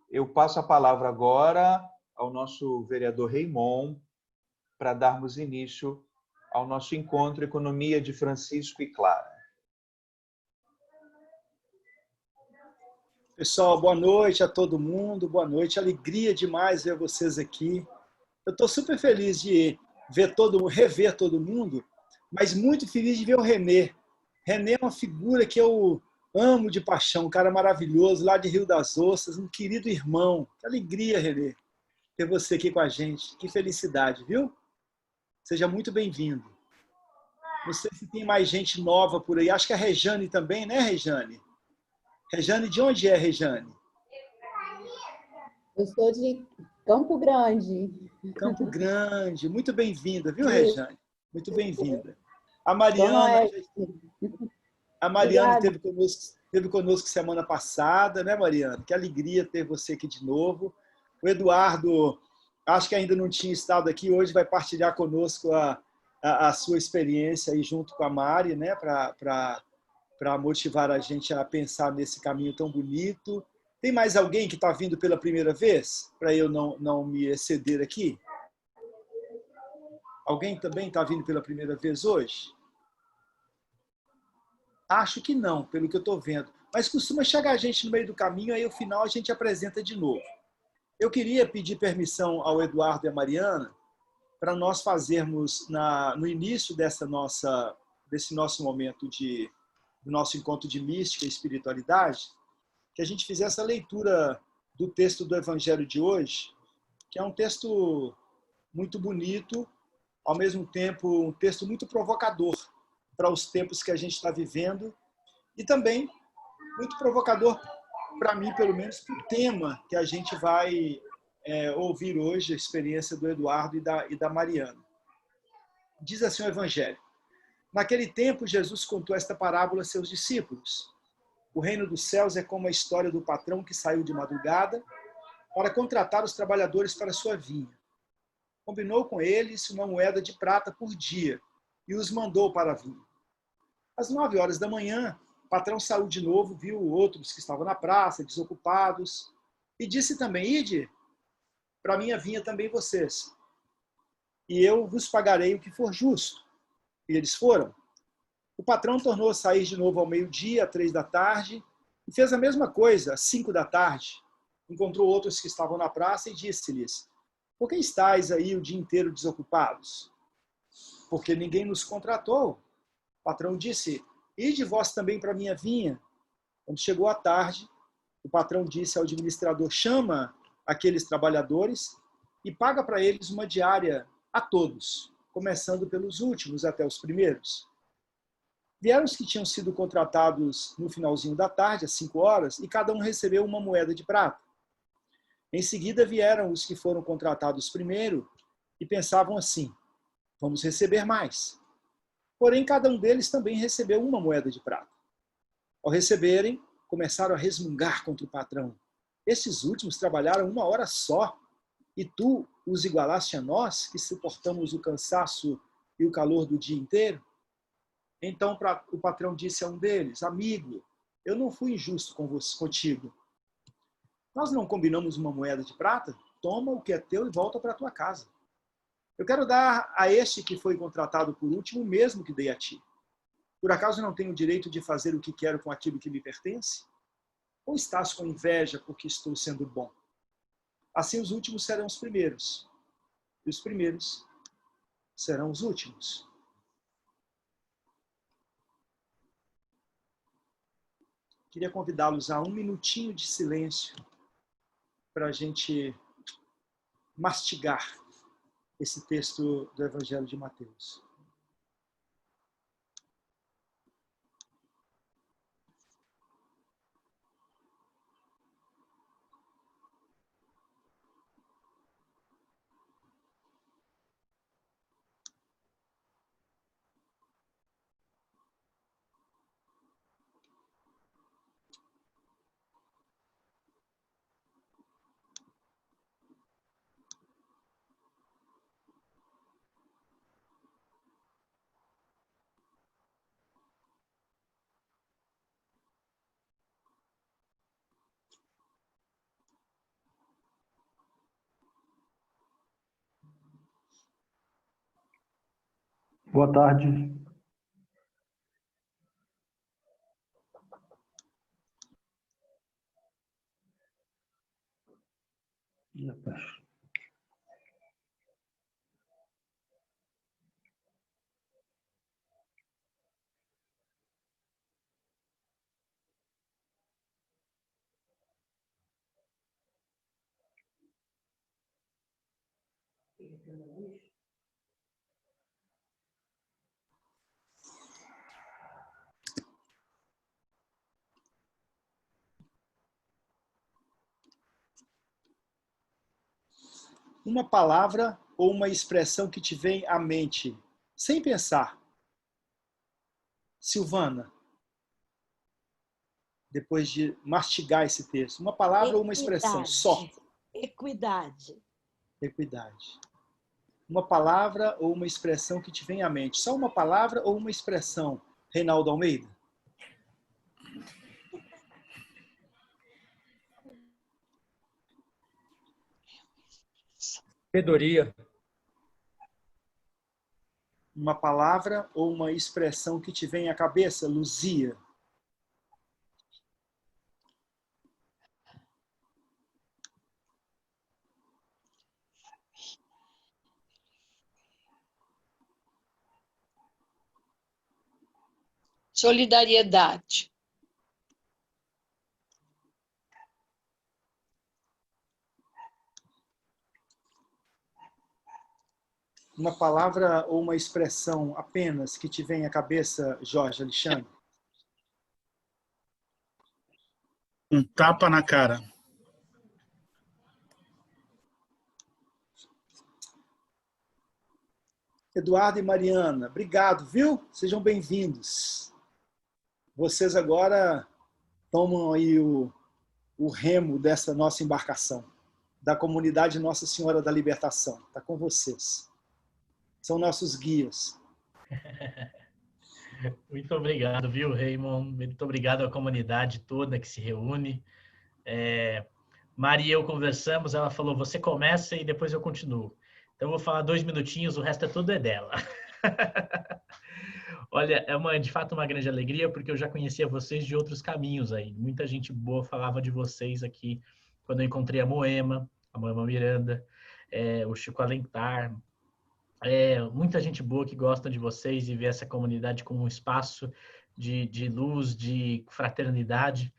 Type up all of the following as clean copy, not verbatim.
Eu passo a palavra agora ao nosso vereador Raymond para darmos início ao nosso encontro Economia de Francisco e Clara. Pessoal, boa noite a todo mundo, boa noite. Alegria demais ver vocês aqui. Eu estou super feliz de rever todo mundo, mas muito feliz de ver o Renê. Renê é uma figura que eu amo de paixão, um cara maravilhoso, lá de Rio das Ostras, um querido irmão. Que alegria, Renê, ter você aqui com a gente. Que felicidade, viu? Seja muito bem-vindo. Não sei se tem mais gente nova por aí. Acho que a Rejane também, né, Rejane? Rejane, de onde é, Rejane? Eu sou de Campo Grande. Campo Grande. Muito bem-vinda, viu, Isso. Rejane? Muito bem-vinda. A Mariana, Obrigada. teve conosco semana passada, né, Mariana? Que alegria ter você aqui de novo. O Eduardo, acho que ainda não tinha estado aqui, hoje vai partilhar conosco a sua experiência aí junto com a Mari, né, para motivar a gente a pensar nesse caminho tão bonito. Tem mais alguém que está vindo pela primeira vez? Para eu não me exceder aqui? Alguém também está vindo pela primeira vez hoje? Acho que não, pelo que eu estou vendo. Mas costuma chegar a gente no meio do caminho, aí no final a gente apresenta de novo. Eu queria pedir permissão ao Eduardo e à Mariana para nós fazermos, no início desse nosso momento do nosso encontro de mística e espiritualidade, que a gente fizesse a leitura do texto do Evangelho de hoje, que é um texto muito bonito, ao mesmo tempo um texto muito provocador para os tempos que a gente está vivendo e também muito provocador para mim, pelo menos, para o tema que a gente vai ouvir hoje, a experiência do Eduardo e da Mariana. Diz assim o Evangelho: naquele tempo, Jesus contou esta parábola a seus discípulos. O reino dos céus é como a história do patrão que saiu de madrugada para contratar os trabalhadores para sua vinha. Combinou com eles uma moeda de prata por dia e os mandou para a vinha. Às 9 horas da manhã, o patrão saiu de novo, viu outros que estavam na praça, desocupados, e disse também: ide para a minha vinha também vocês, e eu vos pagarei o que for justo. E eles foram. O patrão tornou a sair de novo ao meio-dia, às 3 da tarde, e fez a mesma coisa às 5 da tarde. Encontrou outros que estavam na praça e disse-lhes: por que estáis aí o dia inteiro desocupados? Porque ninguém nos contratou. O patrão disse: ide vós também para a minha vinha. Quando chegou a tarde, o patrão disse ao administrador: chama aqueles trabalhadores e paga para eles uma diária a todos, começando pelos últimos até os primeiros. Vieram os que tinham sido contratados no finalzinho da tarde, às 5 horas, e cada um recebeu uma moeda de prata. Em seguida vieram os que foram contratados primeiro e pensavam assim: vamos receber mais. Porém, cada um deles também recebeu uma moeda de prata. Ao receberem, começaram a resmungar contra o patrão. Esses últimos trabalharam 1 hora só, e tu os igualaste a nós, que suportamos o cansaço e o calor do dia inteiro? Então o patrão disse a um deles: amigo, eu não fui injusto contigo. Nós não combinamos uma moeda de prata? Toma o que é teu e volta para a tua casa. Eu quero dar a este que foi contratado por último o mesmo que dei a ti. Por acaso não tenho o direito de fazer o que quero com aquilo que me pertence? Ou estás com inveja porque estou sendo bom? Assim os últimos serão os primeiros, e os primeiros serão os últimos. Queria convidá-los a um minutinho de silêncio para a gente mastigar esse texto do Evangelho de Mateus. Boa tarde. Uma palavra ou uma expressão que te vem à mente, sem pensar. Silvana, depois de mastigar esse texto, uma palavra ou uma expressão só. Equidade. Equidade. Uma palavra ou uma expressão que te vem à mente. Só uma palavra ou uma expressão, Reinaldo Almeida? Sabedoria. Uma palavra ou uma expressão que te vem à cabeça, Luzia? Solidariedade. Uma palavra ou uma expressão apenas que te vem à cabeça, Jorge Alexandre? Um tapa na cara. Eduardo e Mariana, obrigado, viu? Sejam bem-vindos. Vocês agora tomam aí o remo dessa nossa embarcação, da comunidade Nossa Senhora da Libertação. Está com vocês. São nossos guias. Muito obrigado, viu, Raymond? Muito obrigado à comunidade toda que se reúne. Maria e eu conversamos, ela falou, você começa e depois eu continuo. Então, eu vou falar 2 minutinhos, o resto tudo é dela. Olha, de fato uma grande alegria, porque eu já conhecia vocês de outros caminhos aí. Muita gente boa falava de vocês aqui, quando eu encontrei a Moema Miranda, o Chico Alencar, muita gente boa que gosta de vocês e vê essa comunidade como um espaço de luz, de fraternidade.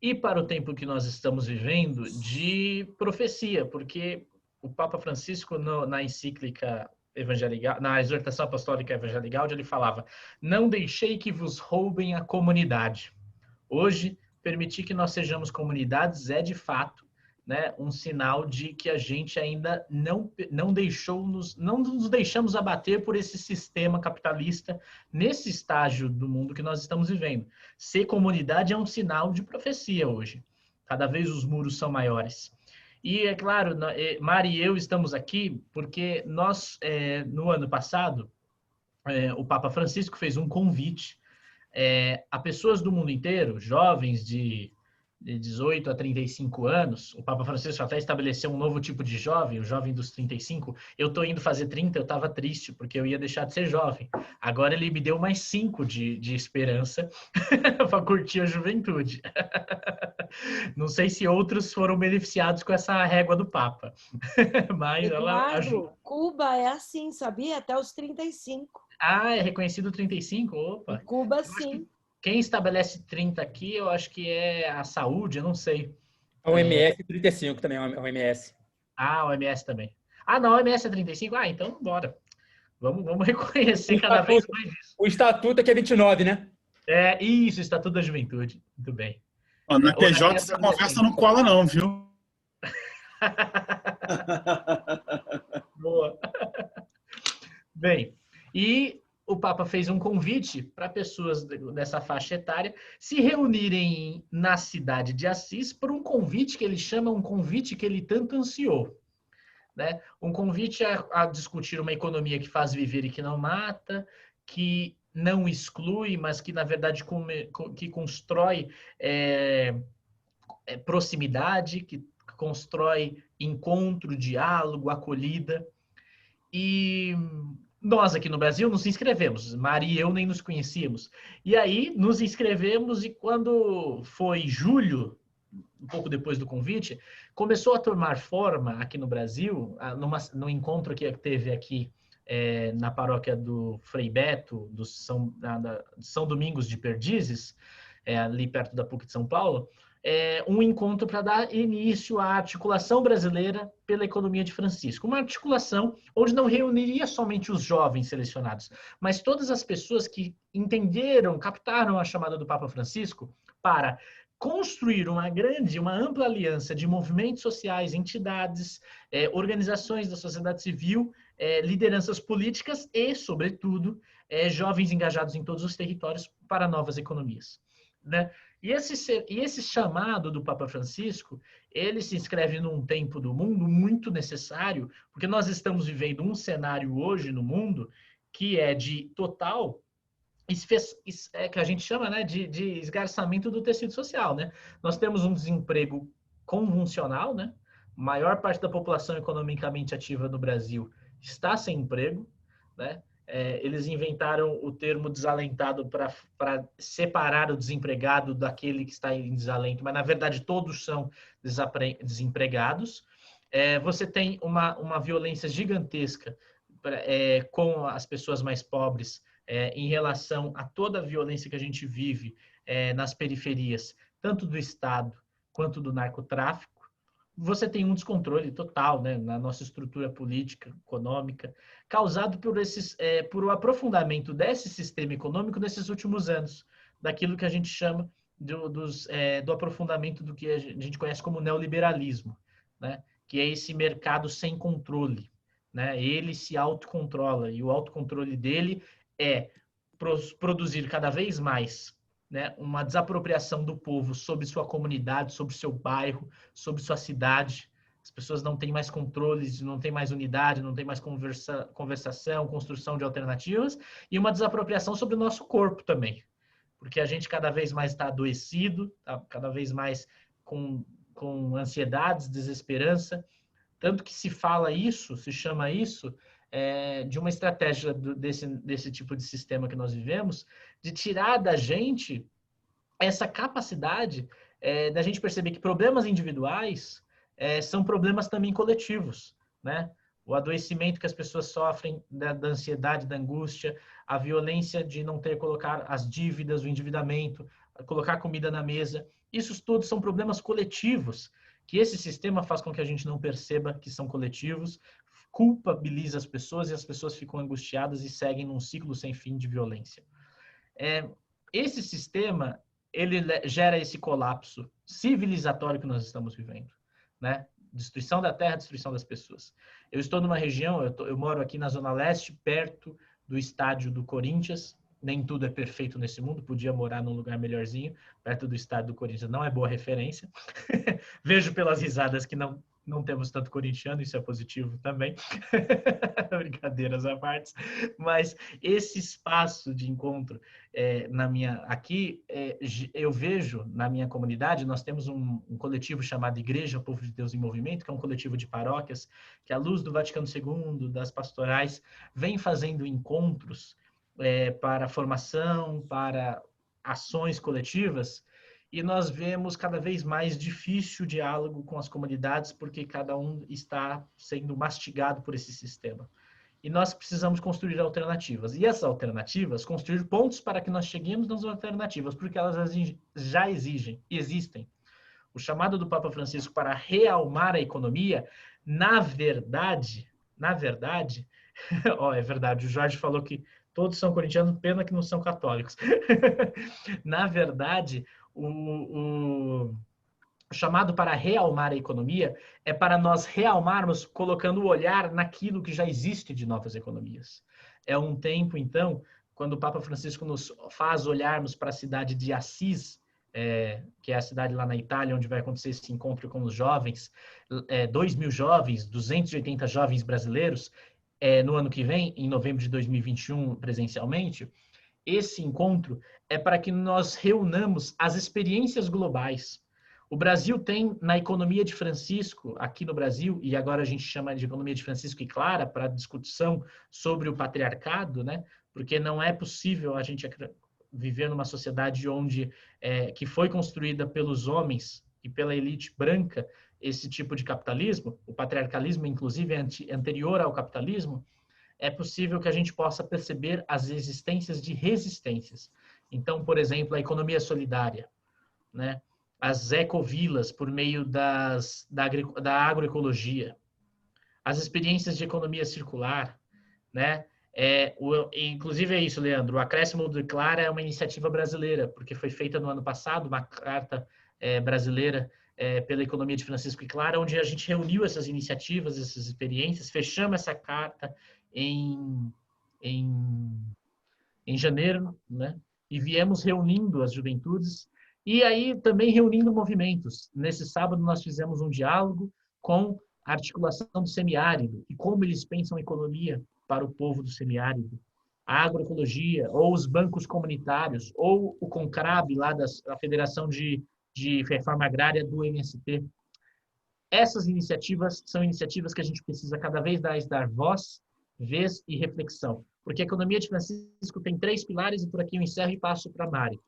E para o tempo que nós estamos vivendo, de profecia, porque o Papa Francisco, na encíclica evangelical, na exortação apostólica evangelical, ele falava: não deixei que vos roubem a comunidade. Hoje, permitir que nós sejamos comunidades é, de fato, né, um sinal de que a gente ainda não nos deixamos abater por esse sistema capitalista nesse estágio do mundo que nós estamos vivendo. Ser comunidade é um sinal de profecia hoje. Cada vez os muros são maiores. E, é claro, Mari e eu estamos aqui porque nós, no ano passado, o Papa Francisco fez um convite a pessoas do mundo inteiro, jovens de 18 a 35 anos, o Papa Francisco até estabeleceu um novo tipo de jovem, o jovem dos 35. Eu estou indo fazer 30, eu estava triste, porque eu ia deixar de ser jovem. Agora ele me deu mais 5 de esperança para curtir a juventude. Não sei se outros foram beneficiados com essa régua do Papa, mas Eduardo, ela ajuda. Cuba é assim, sabia? Até os 35. Ah, é reconhecido 35? Opa. Em Cuba, sim. Quem estabelece 30 aqui, eu acho que é a saúde, eu não sei. A OMS 35 também, a OMS. Ah, a OMS também. Ah, não, a OMS é 35? Ah, então bora. Vamos reconhecer cada vez mais isso. O estatuto aqui é 29, né? Isso, Estatuto da Juventude. Muito bem. Na PJ essa conversa não cola não, viu? Boa. Bem, e o Papa fez um convite para pessoas dessa faixa etária se reunirem na cidade de Assis por um convite que ele chama um convite que ele tanto ansiou. Né? Um convite a discutir uma economia que faz viver e que não mata, que não exclui, mas que, na verdade, que constrói proximidade, que constrói encontro, diálogo, acolhida. E Nós aqui no Brasil nos inscrevemos, Maria e eu nem nos conhecíamos. E aí nos inscrevemos e quando foi julho, um pouco depois do convite, começou a tomar forma aqui no Brasil, no encontro que teve aqui na paróquia do Frei Beto, do São Domingos de Perdizes, ali perto da PUC de São Paulo, um encontro para dar início à articulação brasileira pela economia de Francisco. Uma articulação onde não reuniria somente os jovens selecionados, mas todas as pessoas que entenderam, captaram a chamada do Papa Francisco para construir uma ampla aliança de movimentos sociais, entidades, organizações da sociedade civil, lideranças políticas e, sobretudo, jovens engajados em todos os territórios para novas economias, né? E esse chamado do Papa Francisco, ele se inscreve num tempo do mundo muito necessário, porque nós estamos vivendo um cenário hoje no mundo que é de total, que a gente chama, né, de esgarçamento do tecido social, né? Nós temos um desemprego convulsional, né? A maior parte da população economicamente ativa no Brasil está sem emprego, né? Eles inventaram o termo desalentado para separar o desempregado daquele que está em desalento, mas na verdade todos são desempregados. Você tem uma violência gigantesca com as pessoas mais pobres em relação a toda a violência que a gente vive nas periferias, tanto do Estado quanto do narcotráfico. Você tem um descontrole total, né, na nossa estrutura política, econômica, causado por o aprofundamento desse sistema econômico nesses últimos anos, daquilo que a gente chama do aprofundamento do que a gente conhece como neoliberalismo, né, que é esse mercado sem controle, né? Ele se autocontrola e o autocontrole dele é produzir cada vez mais, né, uma desapropriação do povo sobre sua comunidade, sobre seu bairro, sobre sua cidade. As pessoas não têm mais controles, não têm mais unidade, não têm mais conversação, construção de alternativas, e uma desapropriação sobre o nosso corpo também, porque a gente cada vez mais está adoecido, tá cada vez mais com ansiedades, desesperança, tanto que se fala isso, se chama isso, de uma estratégia desse tipo de sistema que nós vivemos, de tirar da gente essa capacidade da gente perceber que problemas individuais são problemas também coletivos, né? O adoecimento que as pessoas sofrem da ansiedade, da angústia, a violência de não ter colocar as dívidas, o endividamento, colocar comida na mesa, isso tudo são problemas coletivos, que esse sistema faz com que a gente não perceba que são coletivos, culpabiliza as pessoas e as pessoas ficam angustiadas e seguem num ciclo sem fim de violência. Esse sistema, ele gera esse colapso civilizatório que nós estamos vivendo, né? Destruição da terra, destruição das pessoas. Eu estou numa região, eu moro aqui na Zona Leste, perto do estádio do Corinthians. Nem tudo é perfeito nesse mundo, podia morar num lugar melhorzinho, perto do estádio do Corinthians, não é boa referência. Vejo pelas risadas que não temos tanto corintiano, isso é positivo também. Brincadeiras à parte. Mas esse espaço de encontro, eu vejo na minha comunidade, nós temos um coletivo chamado Igreja Povo de Deus em Movimento, que é um coletivo de paróquias, que à luz do Vaticano II, das pastorais, vem fazendo encontros para formação, para ações coletivas, e nós vemos cada vez mais difícil o diálogo com as comunidades, porque cada um está sendo mastigado por esse sistema. E nós precisamos construir alternativas. E essas alternativas, construir pontos para que nós cheguemos nas alternativas, porque elas já existem. O chamado do Papa Francisco para realmar a economia, na verdade, é verdade, o Jorge falou que todos são corintianos, pena que não são católicos. Na verdade, o chamado para realmar a economia é para nós realmarmos colocando o olhar naquilo que já existe de novas economias. É um tempo, então, quando o Papa Francisco nos faz olharmos para a cidade de Assis, que é a cidade lá na Itália, onde vai acontecer esse encontro com os jovens, 2.000 jovens, 280 jovens brasileiros, no ano que vem, em novembro de 2021, presencialmente. Esse encontro é para que nós reunamos as experiências globais, O Brasil tem, na economia de Francisco, aqui no Brasil, e agora a gente chama de economia de Francisco e Clara, para discussão sobre o patriarcado, né? Porque não é possível a gente viver numa sociedade onde que foi construída pelos homens e pela elite branca esse tipo de capitalismo, o patriarcalismo, inclusive, é anterior ao capitalismo. É possível que a gente possa perceber as existências de resistências. Então, por exemplo, a economia solidária, né? As ecovilas por meio da agroecologia, as experiências de economia circular, né? Inclusive é isso, Leandro, o Acréscimo do Clara é uma iniciativa brasileira, porque foi feita no ano passado, uma carta brasileira pela economia de Francisco e Clara, onde a gente reuniu essas iniciativas, essas experiências, fechamos essa carta em janeiro, né? E viemos reunindo as juventudes e aí também reunindo movimentos. Nesse sábado nós fizemos um diálogo com a articulação do semiárido e como eles pensam economia para o povo do semiárido, a agroecologia, ou os bancos comunitários, ou o CONCRAB, lá da Federação de Reforma Agrária do MST. Essas iniciativas são iniciativas que a gente precisa cada vez mais dar voz, vez e reflexão. Porque a economia de Francisco tem 3 pilares, e por aqui eu encerro e passo para a Mari.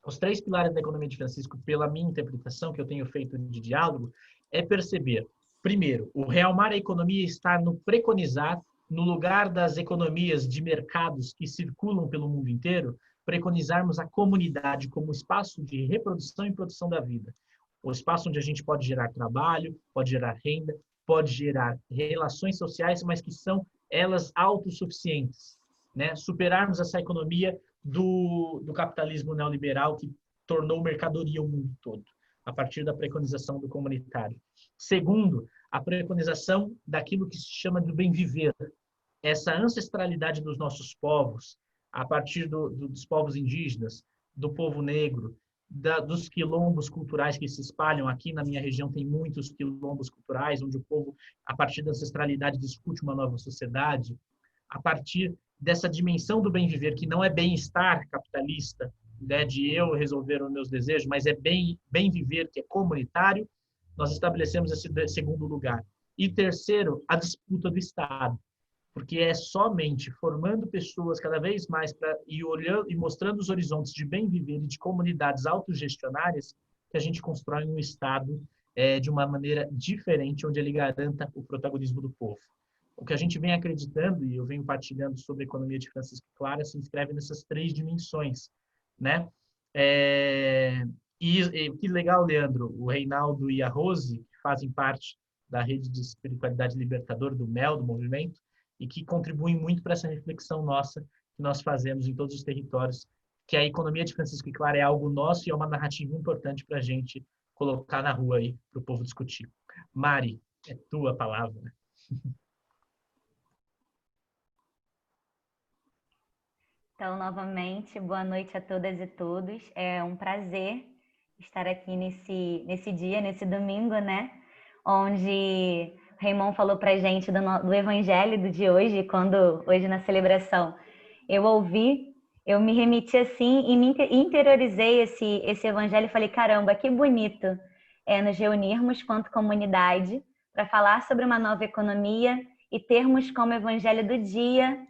Os 3 pilares da economia de Francisco, pela minha interpretação, que eu tenho feito de diálogo, é perceber, primeiro, o realmar a economia está no preconizar, no lugar das economias de mercados que circulam pelo mundo inteiro, preconizarmos a comunidade como espaço de reprodução e produção da vida. O espaço onde a gente pode gerar trabalho, pode gerar renda, pode gerar relações sociais, mas que são elas autossuficientes, né? Superarmos essa economia do capitalismo neoliberal que tornou mercadoria o mundo todo, a partir da preconização do comunitário. Segundo, a preconização daquilo que se chama de bem viver, essa ancestralidade dos nossos povos, a partir dos povos indígenas, do povo negro, dos quilombos culturais que se espalham. Aqui na minha região tem muitos quilombos culturais, onde o povo, a partir da ancestralidade, discute uma nova sociedade, a partir dessa dimensão do bem viver, que não é bem-estar capitalista, né, de eu resolver os meus desejos, mas é bem viver, que é comunitário. Nós estabelecemos esse segundo lugar. E terceiro, a disputa do Estado, porque é somente formando pessoas cada vez mais olhando e mostrando os horizontes de bem viver e de comunidades autogestionárias que a gente constrói um Estado de uma maneira diferente, onde ele garanta o protagonismo do povo. O que a gente vem acreditando, e eu venho partilhando sobre a economia de Francisco e Clara, se inscreve nessas 3 dimensões, né? E que legal, Leandro, o Reinaldo e a Rose, que fazem parte da rede de espiritualidade libertadora, do MEL, do movimento, e que contribuem muito para essa reflexão nossa que nós fazemos em todos os territórios, que a economia de Francisco e Clara é algo nosso e é uma narrativa importante para a gente colocar na rua aí, para o povo discutir. Mari, é tua palavra. Então, novamente, boa noite a todas e todos. É um prazer estar aqui nesse dia, nesse domingo, né? Onde o Raymond falou para a gente do evangelho de hoje, quando hoje na celebração eu ouvi, eu me remeti assim e me interiorizei esse evangelho e falei, caramba, que bonito nos reunirmos quanto comunidade para falar sobre uma nova economia e termos como evangelho do dia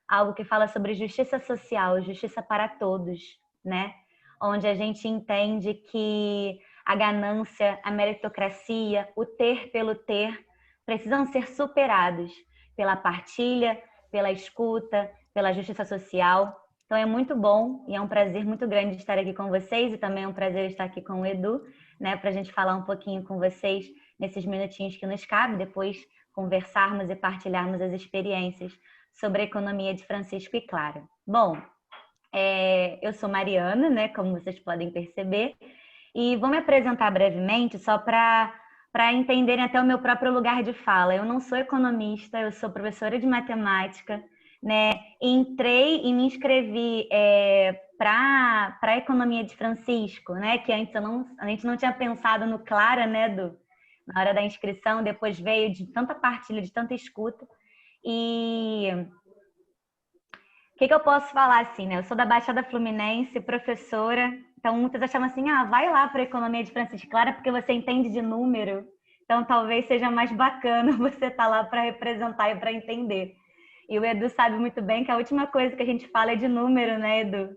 algo que fala sobre justiça social, justiça para todos, né? Onde a gente entende que a ganância, a meritocracia, o ter pelo ter, precisam ser superados pela partilha, pela escuta, pela justiça social. Então é muito bom e é um prazer muito grande estar aqui com vocês e também é um prazer estar aqui com o Edu, né? Para a gente falar um pouquinho com vocês nesses minutinhos que nos cabe, depois conversarmos e partilharmos as experiências sobre a economia de Francisco e Clara. Bom, eu sou Mariana, né, como vocês podem perceber, e vou me apresentar brevemente só para entenderem até o meu próprio lugar de fala. Eu não sou economista, eu sou professora de matemática, né? Entrei e me inscrevi para a economia de Francisco, né? Que antes a gente não tinha pensado no Clara, né, na hora da inscrição, depois veio de tanta partilha, de tanta escuta. E o que eu posso falar assim, né? Eu sou da Baixada Fluminense, professora, Então, muitas achavam assim, vai lá para a economia de Francisco Clara porque você entende de número. Então, talvez seja mais bacana você estar lá para representar e para entender. E o Edu sabe muito bem que a última coisa que a gente fala é de número, né, Edu?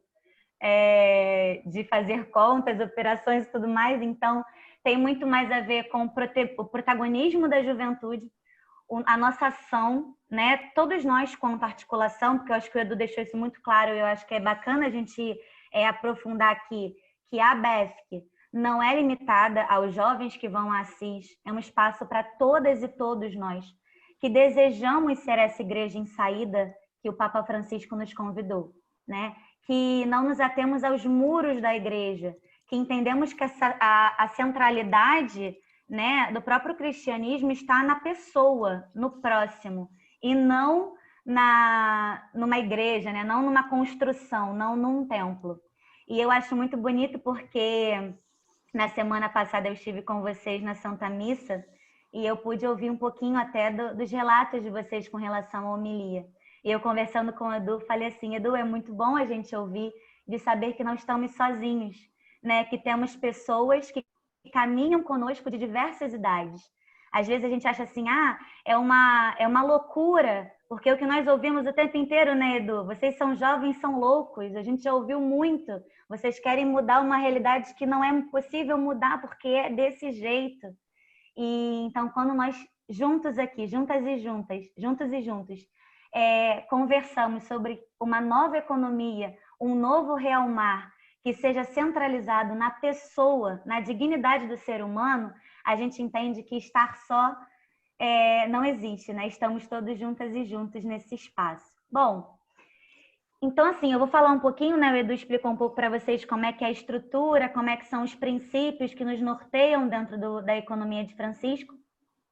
De fazer contas, operações e tudo mais. Então, tem muito mais a ver com o protagonismo da juventude, a nossa ação, né? Todos nós, quanto articulação, porque eu acho que o Edu deixou isso muito claro, eu acho que é bacana a gente aprofundar aqui, que a ABEFC não é limitada aos jovens que vão a Assis, é um espaço para todas e todos nós, que desejamos ser essa igreja em saída que o Papa Francisco nos convidou, né? Que não nos atemos aos muros da igreja, que entendemos que a centralidade, né, do próprio cristianismo está na pessoa, no próximo, e não numa igreja, né? Não numa construção, não num templo. E eu acho muito bonito porque na semana passada eu estive com vocês na Santa Missa e eu pude ouvir um pouquinho até dos relatos de vocês com relação à homilia. E eu conversando com o Edu, falei assim, Edu, é muito bom a gente ouvir de saber que não estamos sozinhos, né? Que temos pessoas que caminham conosco de diversas idades. Às vezes a gente acha assim, é uma loucura, porque o que nós ouvimos o tempo inteiro, né, Edu? Vocês são jovens, são loucos, a gente já ouviu muito. Vocês querem mudar uma realidade que não é possível mudar, porque é desse jeito. E então, quando nós juntos aqui, juntos e juntos, conversamos sobre uma nova economia, um novo realmar, que seja centralizado na pessoa, na dignidade do ser humano, a gente entende que estar só não existe, né? Estamos todos juntas e juntos nesse espaço. Bom, então assim, eu vou falar um pouquinho, né? O Edu explicou um pouco para vocês como é que é a estrutura, como é que são os princípios que nos norteiam dentro da economia de Francisco.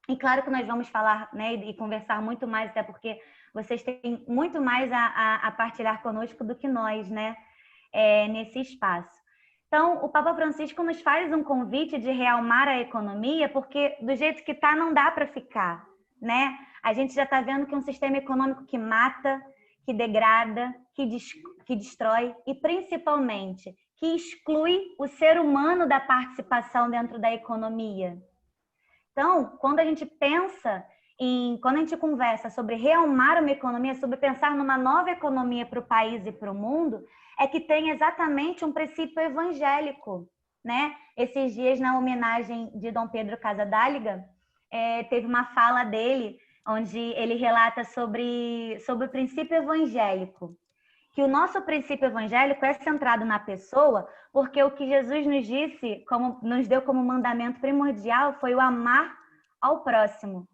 E claro que nós vamos falar, né, e conversar muito mais, até porque vocês têm muito mais a partilhar conosco do que nós, né? Nesse espaço. Então, o Papa Francisco nos faz um convite de realmar a economia, porque do jeito que está não dá para ficar, né? A gente já está vendo que é um sistema econômico que mata, que degrada, que destrói e, principalmente, que exclui o ser humano da participação dentro da economia. Então, quando a gente conversa sobre realmar uma economia, sobre pensar numa nova economia para o país e para o mundo, é que tem exatamente um princípio evangélico, né? Esses dias, na homenagem de Dom Pedro Casadáliga, teve uma fala dele, onde ele relata sobre o princípio evangélico, que o nosso princípio evangélico é centrado na pessoa, porque o que Jesus nos deu como mandamento primordial foi o amar ao próximo.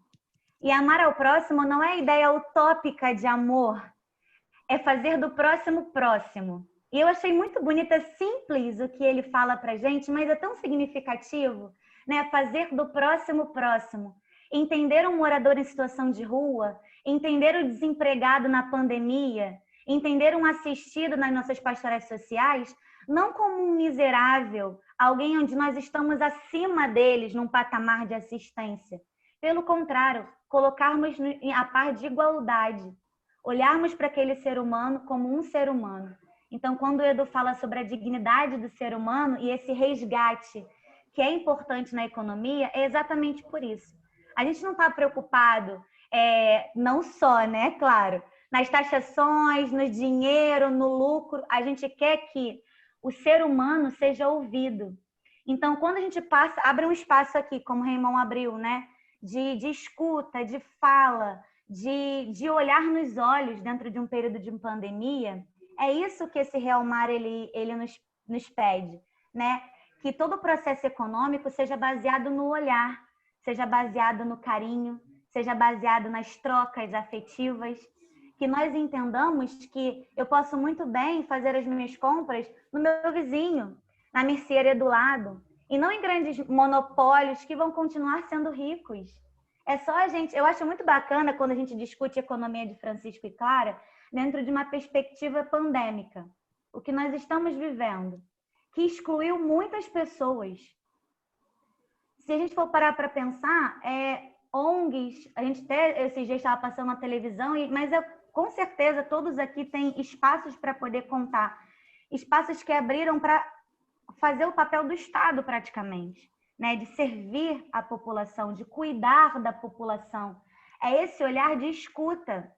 E amar ao próximo não é a ideia utópica de amor, é fazer do próximo próximo. E eu achei muito bonita, simples o que ele fala pra gente, mas é tão significativo, né? Fazer do próximo próximo. Entender um morador em situação de rua, entender o desempregado na pandemia, entender um assistido nas nossas pastorais sociais, não como um miserável, alguém onde nós estamos acima deles num patamar de assistência. Pelo contrário, colocarmos a par de igualdade, olharmos para aquele ser humano como um ser humano. Então, quando o Edu fala sobre a dignidade do ser humano e esse resgate que é importante na economia, é exatamente por isso. A gente não está preocupado, não só, né, claro, nas taxações, no dinheiro, no lucro, a gente quer que o ser humano seja ouvido. Então, quando a gente abre um espaço aqui, como o Raymond abriu, né, de escuta, de fala, de olhar nos olhos dentro de um período de pandemia, é isso que esse realmar ele nos pede, né? Que todo o processo econômico seja baseado no olhar, seja baseado no carinho, seja baseado nas trocas afetivas, que nós entendamos que eu posso muito bem fazer as minhas compras no meu vizinho, na mercearia do lado, e não em grandes monopólios que vão continuar sendo ricos. É só a gente... Eu acho muito bacana quando a gente discute economia de Francisco e Clara dentro de uma perspectiva pandêmica. O que nós estamos vivendo, que excluiu muitas pessoas. Se a gente for parar para pensar, ONGs, a gente até esses dias estava passando na televisão, mas com certeza todos aqui têm espaços para poder contar. Espaços que abriram para fazer o papel do Estado praticamente, né? De servir a população, de cuidar da população. É esse olhar de escuta.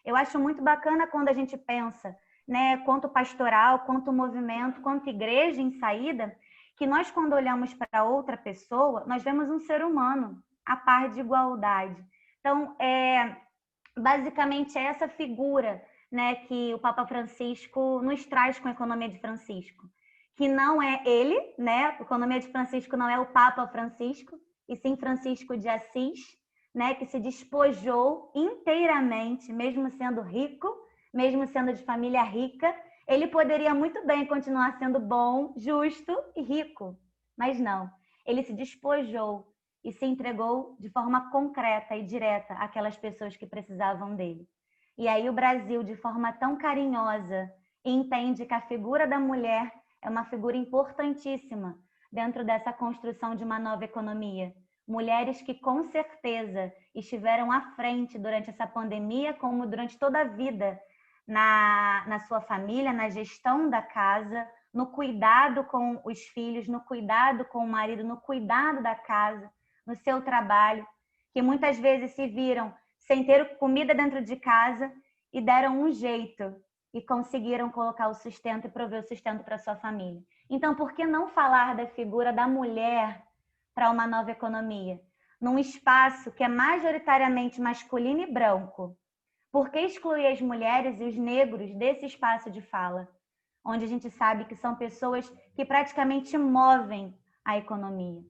Eu acho muito bacana quando a gente pensa, né, quanto pastoral, quanto movimento, quanto igreja em saída, que nós, quando olhamos para outra pessoa, nós vemos um ser humano a par de igualdade. Então, basicamente, é essa figura, né, que o Papa Francisco nos traz com a Economia de Francisco, que não é ele, né? A Economia de Francisco não é o Papa Francisco, e sim Francisco de Assis, né, que se despojou inteiramente, mesmo sendo rico, mesmo sendo de família rica, ele poderia muito bem continuar sendo bom, justo e rico, mas não. Ele se despojou e se entregou de forma concreta e direta àquelas pessoas que precisavam dele. E aí o Brasil, de forma tão carinhosa, entende que a figura da mulher é uma figura importantíssima dentro dessa construção de uma nova economia. Mulheres que, com certeza, estiveram à frente durante essa pandemia, como durante toda a vida, na sua família, na gestão da casa, no cuidado com os filhos, no cuidado com o marido, no cuidado da casa, no seu trabalho, que muitas vezes se viram sem ter comida dentro de casa e deram um jeito e conseguiram colocar o sustento e prover o sustento para sua família. Então, por que não falar da figura da mulher para uma nova economia? Num espaço que é majoritariamente masculino e branco. Por que excluir as mulheres e os negros desse espaço de fala? Onde a gente sabe que são pessoas que praticamente movem a economia.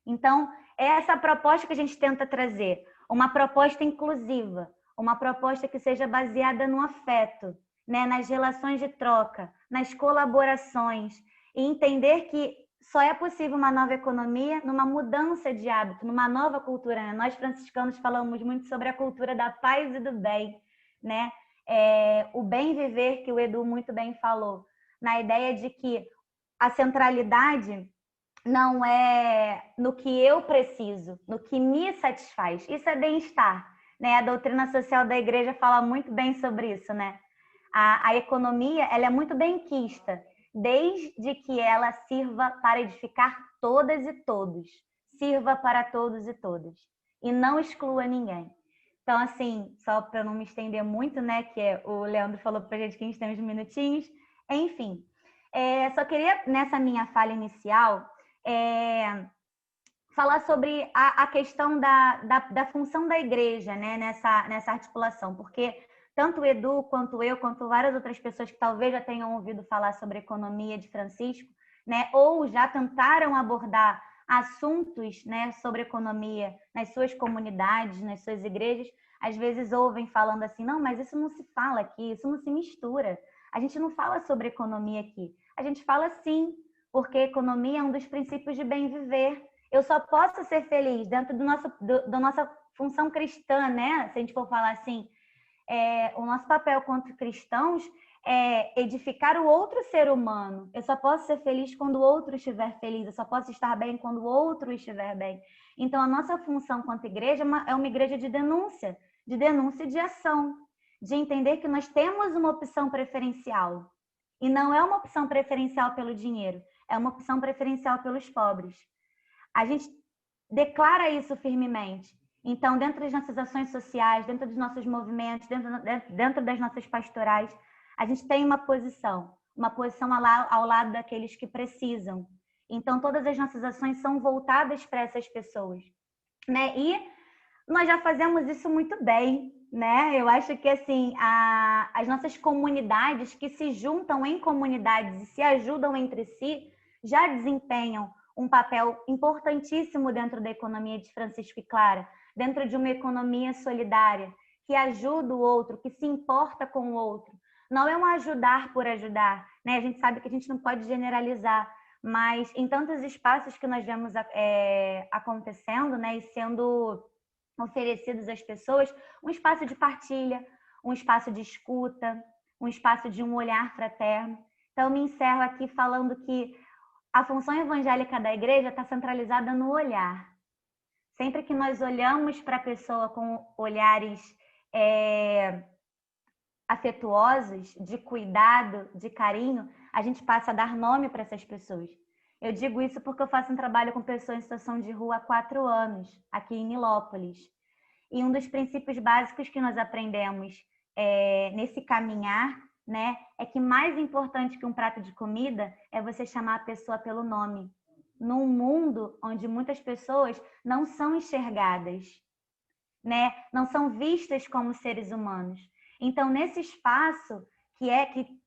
Então, é essa proposta que a gente tenta trazer. Uma proposta inclusiva, uma proposta que seja baseada no afeto, né? Nas relações de troca, nas colaborações, e entender que só é possível uma nova economia numa mudança de hábito, numa nova cultura, né? Nós franciscanos falamos muito sobre a cultura da paz e do bem, né? O bem viver, que o Edu muito bem falou, na ideia de que a centralidade não é no que eu preciso, no que me satisfaz. Isso é bem-estar, né? A doutrina social da igreja fala muito bem sobre isso, né? A economia, ela é muito benquista, desde que ela sirva para edificar todas e todos. Sirva para todos e todas. E não exclua ninguém. Então, assim, só para não me estender muito, né? Que o Leandro falou para a gente que a gente tem uns minutinhos. Enfim, só queria, nessa minha fala inicial, falar sobre a questão da função da igreja, né? Nessa articulação. Porque tanto o Edu, quanto eu, quanto várias outras pessoas que talvez já tenham ouvido falar sobre a economia de Francisco, né, ou já tentaram abordar assuntos, né, sobre economia nas suas comunidades, nas suas igrejas, às vezes ouvem falando assim, não, mas isso não se fala aqui, isso não se mistura. A gente não fala sobre economia aqui. A gente fala sim, porque economia é um dos princípios de bem viver. Eu só posso ser feliz dentro da nossa função cristã, né, se a gente for falar assim, o nosso papel quanto cristãos é edificar o outro ser humano. Eu só posso ser feliz quando o outro estiver feliz, eu só posso estar bem quando o outro estiver bem. Então, a nossa função quanto igreja é uma igreja de denúncia e de ação, de entender que nós temos uma opção preferencial. E não é uma opção preferencial pelo dinheiro, é uma opção preferencial pelos pobres. A gente declara isso firmemente. Então, dentro das nossas ações sociais, dentro dos nossos movimentos, dentro das nossas pastorais, a gente tem uma posição ao lado daqueles que precisam. Então, todas as nossas ações são voltadas para essas pessoas, né? E nós já fazemos isso muito bem, né? Eu acho que, assim, as nossas comunidades que se juntam em comunidades e se ajudam entre si já desempenham um papel importantíssimo dentro da economia de Francisco e Clara, dentro de uma economia solidária, que ajuda o outro, que se importa com o outro. Não é um ajudar por ajudar, né? A gente sabe que a gente não pode generalizar, mas em tantos espaços que nós vemos acontecendo, né, e sendo oferecidos às pessoas, um espaço de partilha, um espaço de escuta, um espaço de um olhar fraterno. Então, eu me encerro aqui falando que a função evangélica da igreja está centralizada no olhar. Sempre que nós olhamos para a pessoa com olhares afetuosos, de cuidado, de carinho, a gente passa a dar nome para essas pessoas. Eu digo isso porque eu faço um trabalho com pessoas em situação de rua há 4 anos, aqui em Nilópolis. E um dos princípios básicos que nós aprendemos nesse caminhar, né, é que mais importante que um prato de comida é você chamar a pessoa pelo nome. Num mundo onde muitas pessoas não são enxergadas, né, não são vistas como seres humanos. Então, nesse espaço que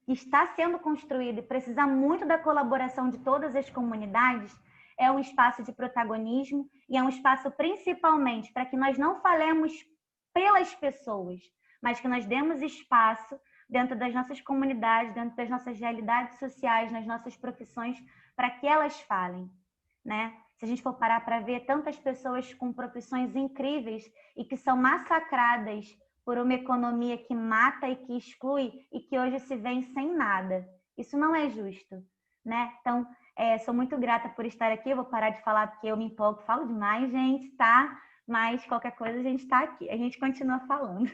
está sendo construído e precisa muito da colaboração de todas as comunidades, é um espaço de protagonismo e é um espaço principalmente para que nós não falemos pelas pessoas, mas que nós demos espaço dentro das nossas comunidades, dentro das nossas realidades sociais, nas nossas profissões, para que elas falem, né? Se a gente for parar para ver tantas pessoas com profissões incríveis e que são massacradas por uma economia que mata e que exclui e que hoje se vê sem nada. Isso não é justo, né? Então, sou muito grata por estar aqui. Eu vou parar de falar porque eu me empolgo, falo demais, gente, tá? Mas qualquer coisa a gente está aqui, a gente continua falando.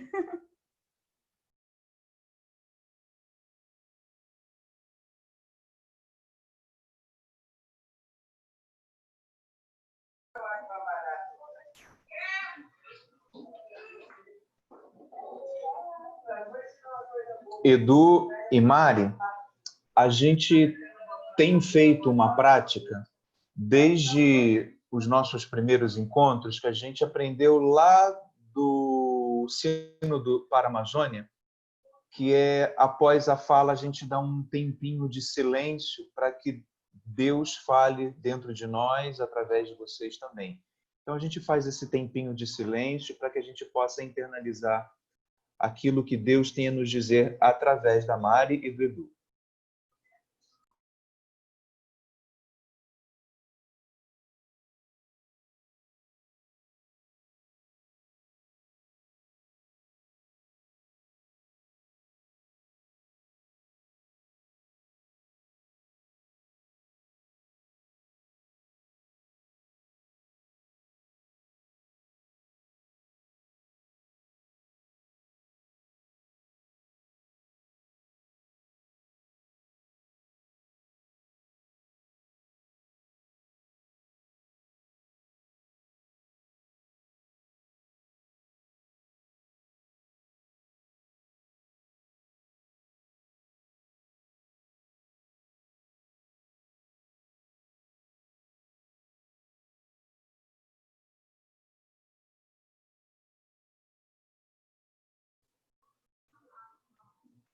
Edu e Mari, a gente tem feito uma prática desde os nossos primeiros encontros que a gente aprendeu lá do Sínodo para a Amazônia, que é, após a fala, a gente dá um tempinho de silêncio para que Deus fale dentro de nós, através de vocês também. Então, a gente faz esse tempinho de silêncio para que a gente possa internalizar aquilo que Deus tem a nos dizer através da Mari e do Edu.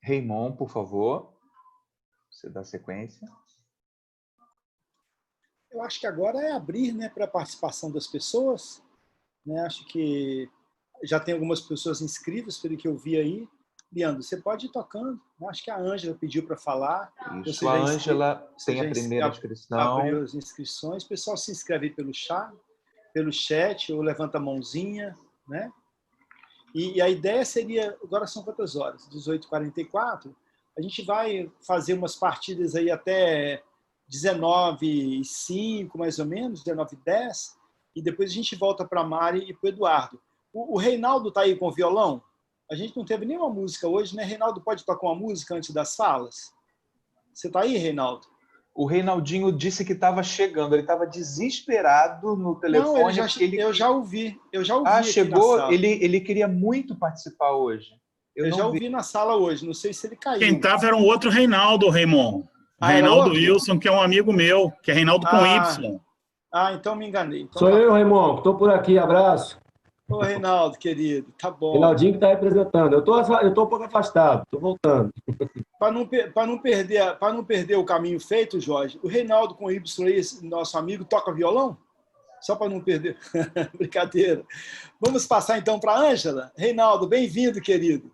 Raymond, por favor, você dá sequência. Eu acho que agora é abrir, né, para a participação das pessoas. Né? Acho que já tem algumas pessoas inscritas, pelo que eu vi aí. Leandro, você pode ir tocando. Eu acho que a Ângela pediu para falar. Isso, a Ângela tem a primeira inscrição. Abriu as inscrições. O pessoal se inscreve pelo chat ou levanta a mãozinha, né? E a ideia seria, agora são quantas horas? 18h44. A gente vai fazer umas partidas aí até 19h05, mais ou menos, 19h10, e depois a gente volta para a Mari e para o Eduardo. O Reinaldo está aí com o violão? A gente não teve nenhuma música hoje, né? Reinaldo, pode tocar uma música antes das falas? Você está aí, Reinaldo? O Reinaldinho disse que estava chegando, ele estava desesperado no telefone. Não, eu já ouvi. Ah, chegou? Ele queria muito participar hoje. Eu já ouvi na sala hoje, não sei se ele caiu. Quem estava era um outro Reinaldo, Raymond. Reinaldo Wilson, que é um amigo meu, que é Reinaldo com Y. Então me enganei. Então, Sou eu, Raymond, estou por aqui, abraço. Ô, Reinaldo, querido, tá bom. Reinaldinho que está representando. Eu tô um pouco afastado, estou voltando. Para não perder o caminho feito, Jorge, o Reinaldo com Y, esse nosso amigo, toca violão? Só para não perder. Brincadeira. Vamos passar então para a Ângela. Reinaldo, bem-vindo, querido.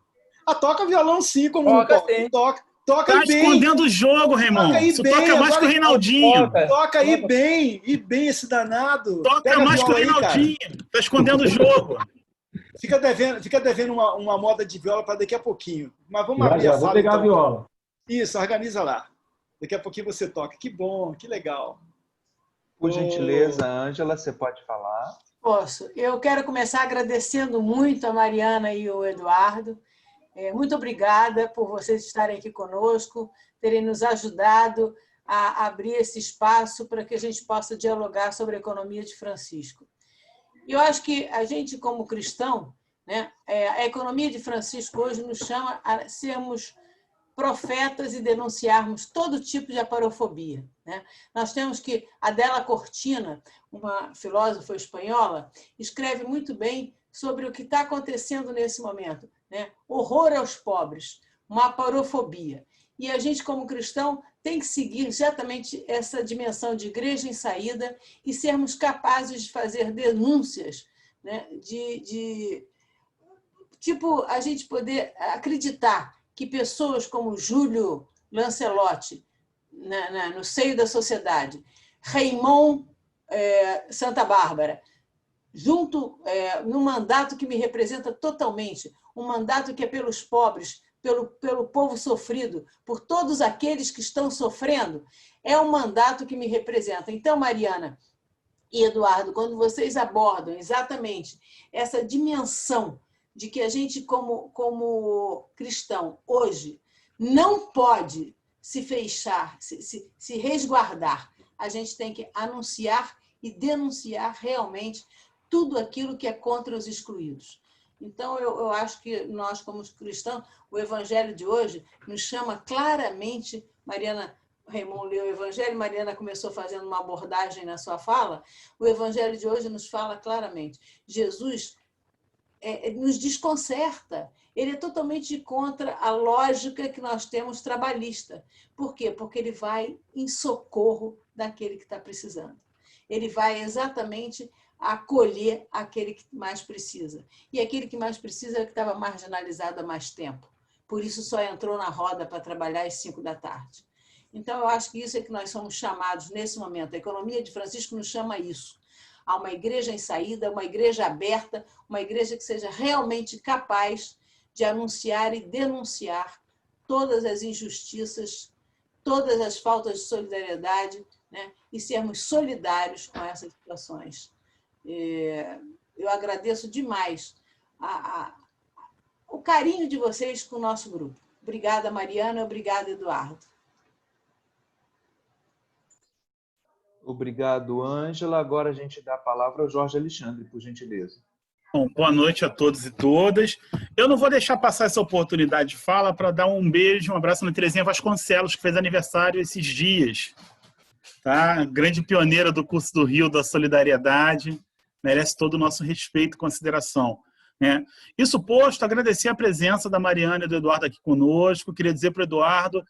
Toca violão sim, como toca tá bem. Escondendo o jogo, Raymond. Você toca mais que o Reinaldinho. Toca aí bem, esse danado. Toca mais que o Reinaldinho. Tá escondendo o jogo. Fica devendo uma moda de viola para daqui a pouquinho. Mas vamos abrir a sala. Vou pegar a viola. Isso, organiza lá. Daqui a pouquinho você toca. Que bom, que legal. Por gentileza, Ângela, você pode falar? Posso. Eu quero começar agradecendo muito a Mariana e o Eduardo. Muito obrigada por vocês estarem aqui conosco, terem nos ajudado a abrir esse espaço para que a gente possa dialogar sobre a economia de Francisco. Eu acho que a gente, como cristão, né, a economia de Francisco hoje nos chama a sermos profetas e denunciarmos todo tipo de aparofobia, né? Nós temos que... Adela Cortina, uma filósofa espanhola, escreve muito bem sobre o que está acontecendo nesse momento, né? Horror aos pobres, uma aparofobia. E a gente, como cristão, tem que seguir exatamente essa dimensão de igreja em saída e sermos capazes de fazer denúncias, né? Tipo, a gente poder acreditar que pessoas como Júlio Lancelotti, no seio da sociedade, Raymond Santa Bárbara, junto num mandato que me representa totalmente, um mandato que é pelos pobres, pelo povo sofrido, por todos aqueles que estão sofrendo, é um mandato que me representa. Então, Mariana e Eduardo, quando vocês abordam exatamente essa dimensão de que a gente, como cristão, hoje, não pode se fechar, se resguardar. A gente tem que anunciar e denunciar realmente tudo aquilo que é contra os excluídos. Então, eu acho que nós, como cristãos, o Evangelho de hoje nos chama claramente... Mariana Raymond leu o Evangelho, Mariana começou fazendo uma abordagem na sua fala. O Evangelho de hoje nos fala claramente. Jesus nos desconcerta. Ele é totalmente contra a lógica que nós temos trabalhista. Por quê? Porque ele vai em socorro daquele que está precisando. Ele vai exatamente acolher aquele que mais precisa. E aquele que mais precisa é o que estava marginalizado há mais tempo. Por isso só entrou na roda para trabalhar às 5 da tarde. Então, eu acho que isso é que nós somos chamados nesse momento. A economia de Francisco nos chama a isso. A uma igreja em saída, uma igreja aberta, uma igreja que seja realmente capaz de anunciar e denunciar todas as injustiças, todas as faltas de solidariedade, né? E sermos solidários com essas situações. Eu agradeço demais o carinho de vocês com o nosso grupo. Obrigada, Mariana. Obrigada, Eduardo. Obrigado, Ângela. Agora a gente dá a palavra ao Jorge Alexandre, por gentileza. Bom, boa noite a todos e todas. Eu não vou deixar passar essa oportunidade de fala para dar um beijo, um abraço na Terezinha Vasconcelos, que fez aniversário esses dias. Tá? Grande pioneira do curso do Rio da Solidariedade, merece todo o nosso respeito e consideração. Né? Isso posto, agradecer a presença da Mariana e do Eduardo aqui conosco. Queria dizer para o Eduardo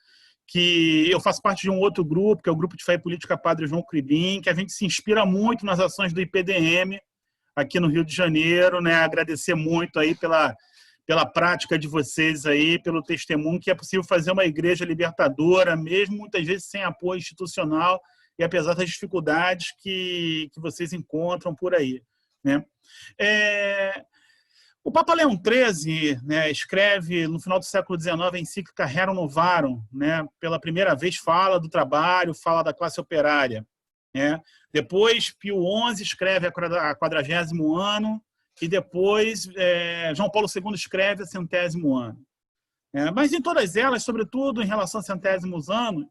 que eu faço parte de um outro grupo, que é o Grupo de Fé e Política Padre João Cribim, que a gente se inspira muito nas ações do IPDM aqui no Rio de Janeiro, né? Agradecer muito aí pela prática de vocês aí, pelo testemunho que é possível fazer uma igreja libertadora, mesmo muitas vezes sem apoio institucional e apesar das dificuldades que vocês encontram por aí, né? O Papa Leão XIII, né, escreve no final do século XIX a encíclica Rerum Novarum, né, pela primeira vez fala do trabalho, fala da classe operária. Né? Depois, Pio XI escreve a 40º ano e depois João Paulo II escreve a 100º ano. Mas em todas elas, sobretudo em relação a 100º anos,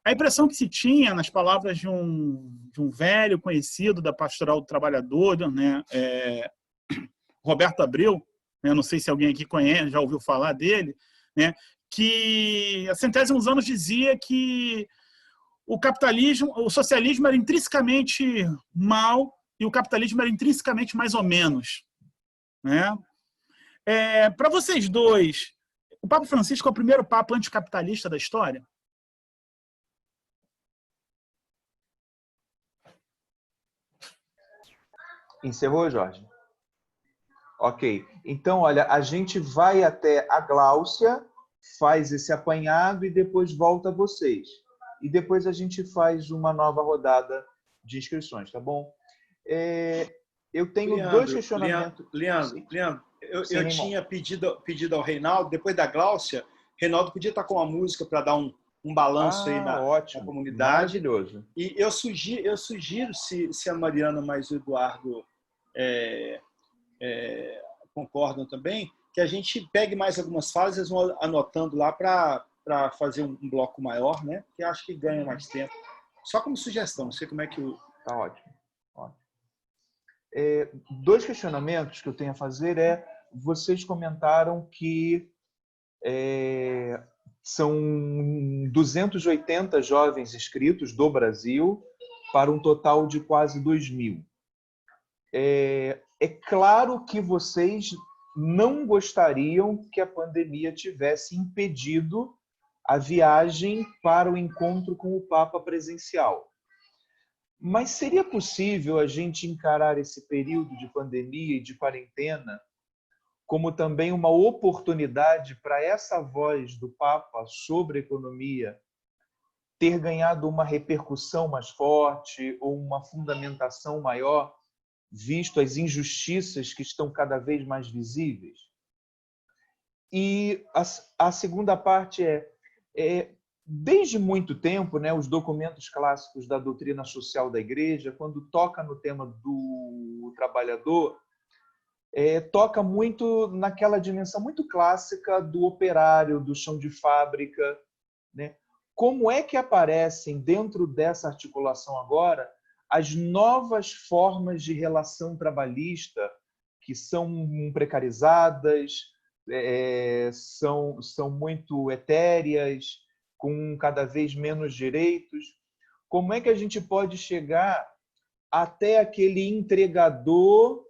a impressão que se tinha, nas palavras de um velho conhecido da Pastoral do Trabalhador, né, Roberto Abreu, né, não sei se alguém aqui conhece, já ouviu falar dele, né, que a 100º anos dizia que o socialismo era intrinsecamente mal e o capitalismo era intrinsecamente mais ou menos. Né? Para vocês dois, o Papa Francisco é o primeiro Papa anticapitalista da história? Encerrou, Jorge? Ok. Então, olha, a gente vai até a Gláucia, faz esse apanhado e depois volta a vocês. E depois a gente faz uma nova rodada de inscrições, tá bom? Eu tenho dois questionamentos. Leandro, eu tinha pedido ao Reinaldo, depois da Gláucia, Reinaldo podia estar com a música para dar um balanço aí na comunidade. Maravilhoso. E eu sugiro se a Mariana mais o Eduardo concordam também, que a gente pegue mais algumas falas e vão anotando lá para para fazer um bloco maior, né? Porque acho que ganha mais tempo. Só como sugestão, não sei como é que o... Tá ótimo. Ótimo. Dois questionamentos que eu tenho a fazer vocês comentaram que são 280 jovens inscritos do Brasil para um total de quase 2.000. É claro que vocês não gostariam que a pandemia tivesse impedido a viagem para o encontro com o Papa presencial. Mas seria possível a gente encarar esse período de pandemia e de quarentena como também uma oportunidade para essa voz do Papa sobre economia ter ganhado uma repercussão mais forte ou uma fundamentação maior, visto as injustiças que estão cada vez mais visíveis? E a segunda parte desde muito tempo, né, os documentos clássicos da doutrina social da Igreja, quando toca no tema do trabalhador, toca muito naquela dimensão muito clássica do operário, do chão de fábrica, né? Como é que aparecem dentro dessa articulação agora as novas formas de relação trabalhista que são precarizadas, são muito etéreas, com cada vez menos direitos? Como é que a gente pode chegar até aquele entregador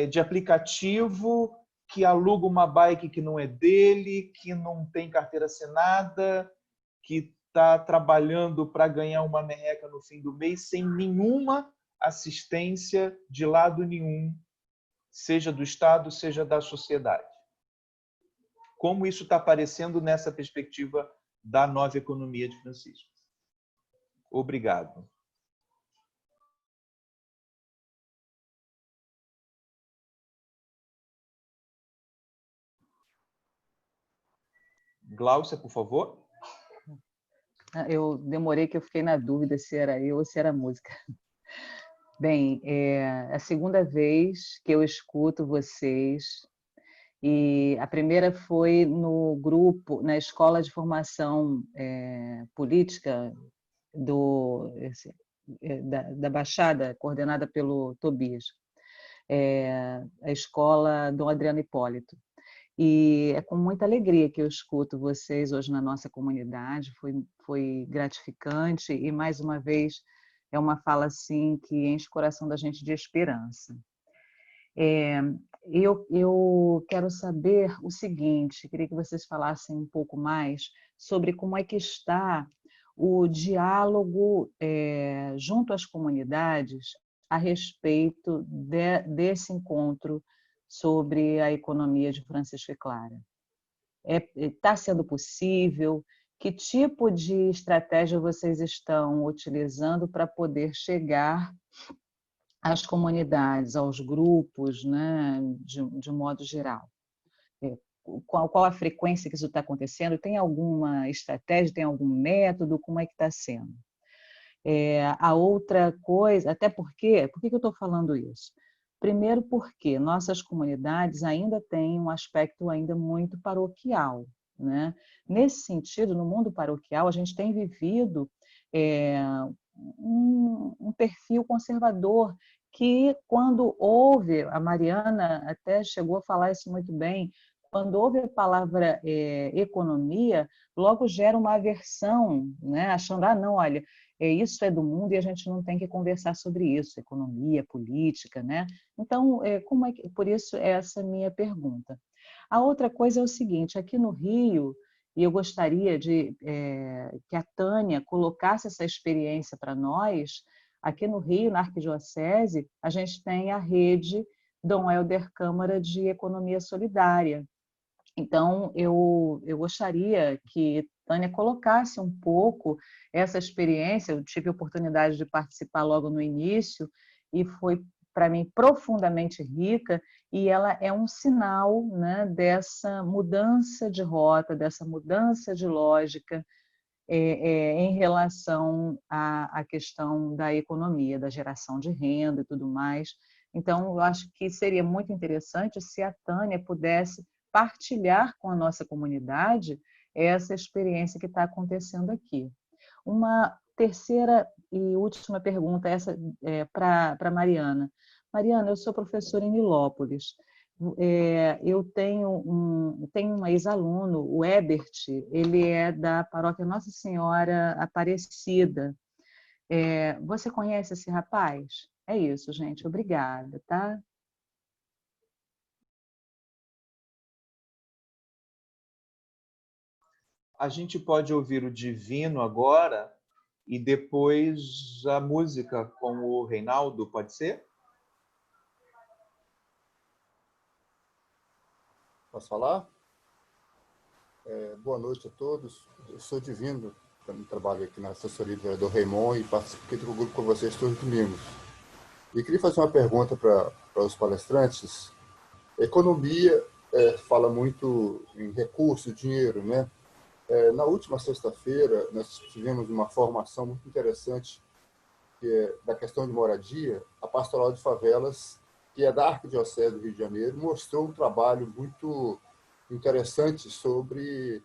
de aplicativo que aluga uma bike que não é dele, que não tem carteira assinada, que está trabalhando para ganhar uma merreca no fim do mês, sem nenhuma assistência de lado nenhum, seja do Estado, seja da sociedade? Como isso está aparecendo nessa perspectiva da nova economia de Francisco? Obrigado. Gláucia, por favor. Eu demorei, que eu fiquei na dúvida se era eu ou se era música. Bem, é a segunda vez que eu escuto vocês, e a primeira foi no grupo, na Escola de Formação Política da Baixada, coordenada pelo Tobias, a escola do Adriano Hipólito. E é com muita alegria que eu escuto vocês hoje na nossa comunidade, foi gratificante e, mais uma vez, é uma fala assim que enche o coração da gente de esperança. Eu quero saber o seguinte, queria que vocês falassem um pouco mais sobre como é que está o diálogo junto às comunidades a respeito desse encontro sobre a economia de Francisco e Clara. Está sendo possível? Que tipo de estratégia vocês estão utilizando para poder chegar às comunidades, aos grupos, né, de modo geral? Qual a frequência que isso está acontecendo? Tem alguma estratégia, tem algum método? Como é que está sendo? A outra coisa, até porque, por que eu estou falando isso? Primeiro porque nossas comunidades ainda têm um aspecto ainda muito paroquial, né? Nesse sentido, no mundo paroquial, a gente tem vivido um perfil conservador que, quando ouve, a Mariana até chegou a falar isso muito bem, quando ouve a palavra economia, logo gera uma aversão, né? Achando, não, olha, isso é do mundo e a gente não tem que conversar sobre isso, economia, política, né? Então, por isso essa minha pergunta. A outra coisa é o seguinte, aqui no Rio, e eu gostaria que a Tânia colocasse essa experiência para nós, aqui no Rio, na Arquidiocese, a gente tem a rede Dom Helder Câmara de Economia Solidária. Então, eu gostaria que Tânia colocasse um pouco essa experiência. Eu tive a oportunidade de participar logo no início e foi, para mim, profundamente rica, e ela é um sinal, né, dessa mudança de rota, dessa mudança de lógica em relação à questão da economia, da geração de renda e tudo mais. Então, eu acho que seria muito interessante se a Tânia pudesse partilhar com a nossa comunidade essa experiência que está acontecendo aqui. Uma terceira e última pergunta, essa para Mariana. Mariana, eu sou professora em Nilópolis. Eu tenho um ex-aluno, o Ebert, ele é da paróquia Nossa Senhora Aparecida. Você conhece esse rapaz? É isso, gente. Obrigada, tá? A gente pode ouvir o Divino agora e depois a música com o Reinaldo, pode ser? Posso falar? Boa noite a todos. Eu sou Divino, trabalho aqui na assessoria do vereador Raimon e participo aqui do grupo com vocês todos os domingos. E queria fazer uma pergunta para os palestrantes. Economia fala muito em recurso, dinheiro, né? Na última sexta-feira, nós tivemos uma formação muito interessante da questão de moradia. A Pastoral de Favelas, que é da Arquidiocese do Rio de Janeiro, mostrou um trabalho muito interessante sobre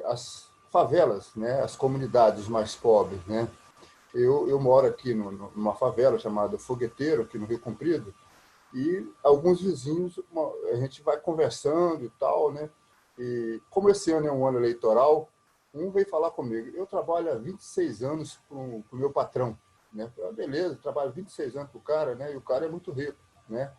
as favelas, né? As comunidades mais pobres, né? Eu moro aqui numa favela chamada Fogueteiro, aqui no Rio Comprido, e alguns vizinhos, a gente vai conversando e tal, né? E como esse ano é um ano eleitoral, um veio falar comigo. Eu trabalho há 26 anos para o meu patrão, né? Beleza, trabalho 26 anos para o cara, né? E o cara é muito rico, né?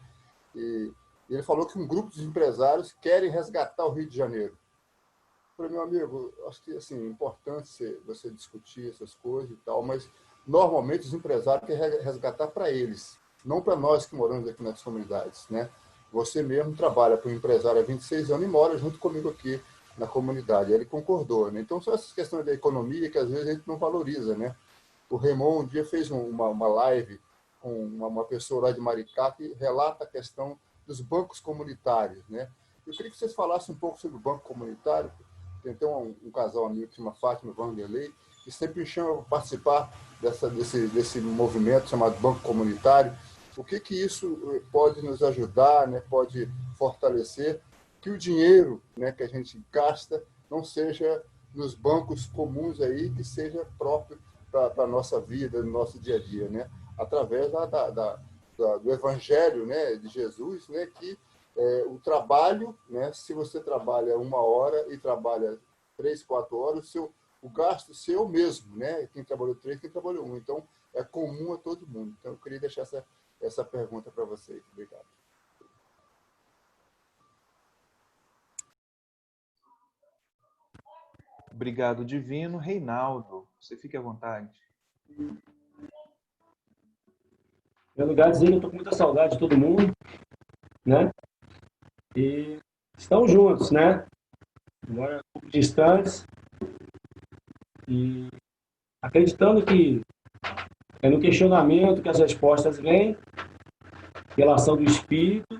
E ele falou que um grupo de empresários querem resgatar o Rio de Janeiro. Eu falei, meu amigo, acho que assim, é importante você discutir essas coisas e tal, mas normalmente os empresários querem resgatar para eles, não para nós que moramos aqui nas comunidades, né? Você mesmo trabalha para um empresário há 26 anos e mora junto comigo aqui na comunidade. Ele concordou, né? Então, são essas questões da economia que às vezes a gente não valoriza, né? O Raimon um dia fez uma live com uma pessoa lá de Maricá que relata a questão dos bancos comunitários, né? Eu queria que vocês falassem um pouco sobre o banco comunitário. Tem até um casal amigo que se chama Fátima Vanderlei, que sempre me chama para participar desse movimento chamado Banco Comunitário. O que isso pode nos ajudar, né? Pode fortalecer que o dinheiro, né, que a gente gasta não seja nos bancos comuns aí, que seja próprio para a nossa vida, no nosso dia a dia, né? Através do Evangelho, né, de Jesus, né, que o trabalho, né, se você trabalha 1 hora e trabalha 3, 4 horas, o gasto seu mesmo, né? Quem trabalhou 3, quem trabalhou 1. Então, é comum a todo mundo. Então, eu queria deixar essa pergunta para vocês. Obrigado. Obrigado, Divino. Reinaldo, você fique à vontade. Em primeiro lugar, dizer que eu estou com muita saudade de todo mundo, né? E estamos juntos, né? Agora um pouco distantes e acreditando que é no questionamento que as respostas vêm, relação do Espírito.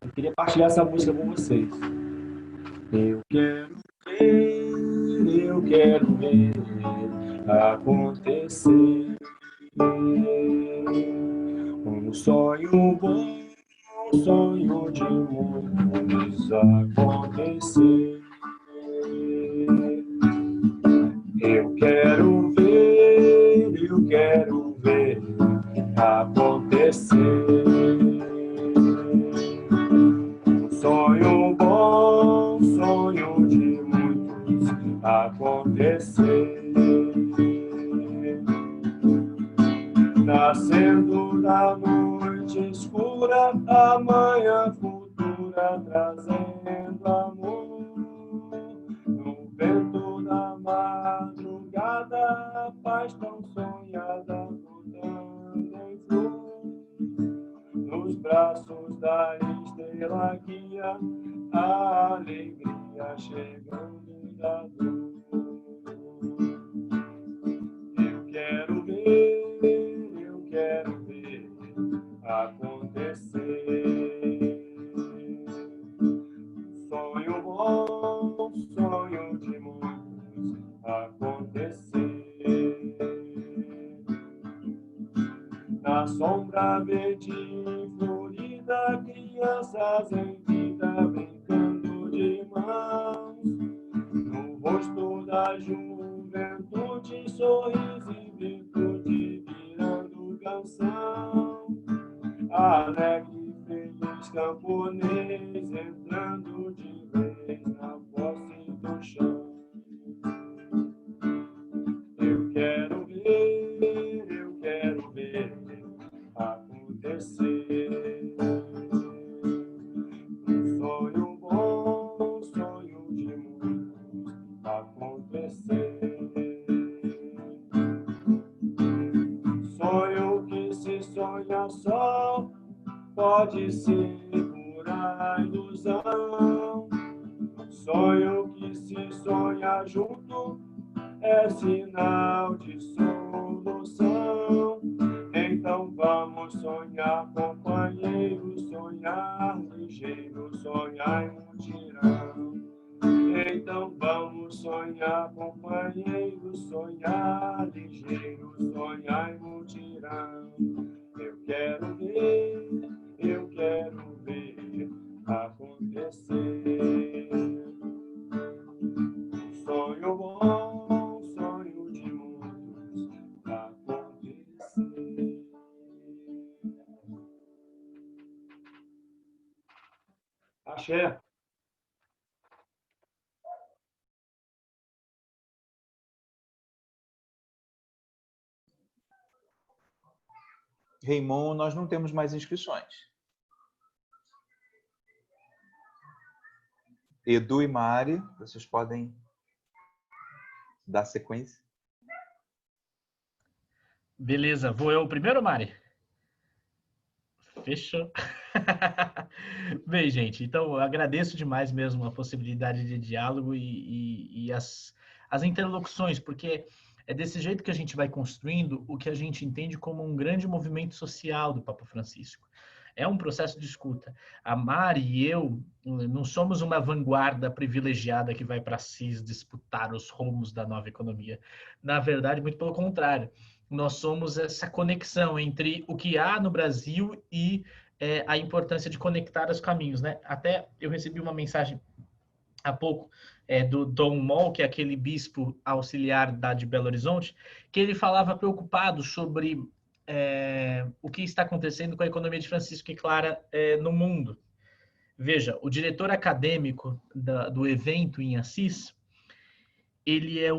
Eu queria partilhar essa música com vocês. Eu quero ver acontecer um sonho bom, um sonho de muitos acontecer. Eu quero ver acontecer um sonho bom, um sonho de muitos acontecer. Nascendo da noite escura, a manhã futura, trazendo amor. No vento da madrugada, a paz tão sonhada, mudando em flor. Nos braços da estrela guia, a alegria chegando da dor. Eu quero ver acontecer. Sonho bom, sonho de muitos acontecer. Na sombra verde florida, crianças em vida brincando de mãos. sorriso e virtude virando canção. Alegre, feliz camponês entrando de vez na posse do chão. Eu quero ver acontecer. Um sonho bom, sonho de muitos acontecer. Sonho que se sonha só pode ser pura ilusão. Sonho que se sonha junto é sinal de solução. Então vamos sonhar, companheiro, sonhar ligeiro, sonhar em mutirão. Então vamos sonhar, companheiro, sonhar ligeiro, sonhar em mutirão. Eu quero ver acontecer. Um sonho bom, sonho de muitos acontecer. Axé. Raymond, nós não temos mais inscrições. Edu e Mari, vocês podem dar sequência? Beleza, vou eu primeiro, Mari? Fechou. Bem, gente, então eu agradeço demais mesmo a possibilidade de diálogo e as interlocuções, porque é desse jeito que a gente vai construindo o que a gente entende como um grande movimento social do Papa Francisco. É um processo de escuta. A Mari e eu não somos uma vanguarda privilegiada que vai para Assis disputar os rumos da nova economia. Na verdade, muito pelo contrário. Nós somos essa conexão entre o que há no Brasil e a importância de conectar os caminhos, né? Até eu recebi uma mensagem há pouco do Dom Moll, que é aquele bispo auxiliar de Belo Horizonte, que ele falava preocupado sobre o que está acontecendo com a economia de Francisco e Clara no mundo. Veja, o diretor acadêmico do evento em Assis, ele é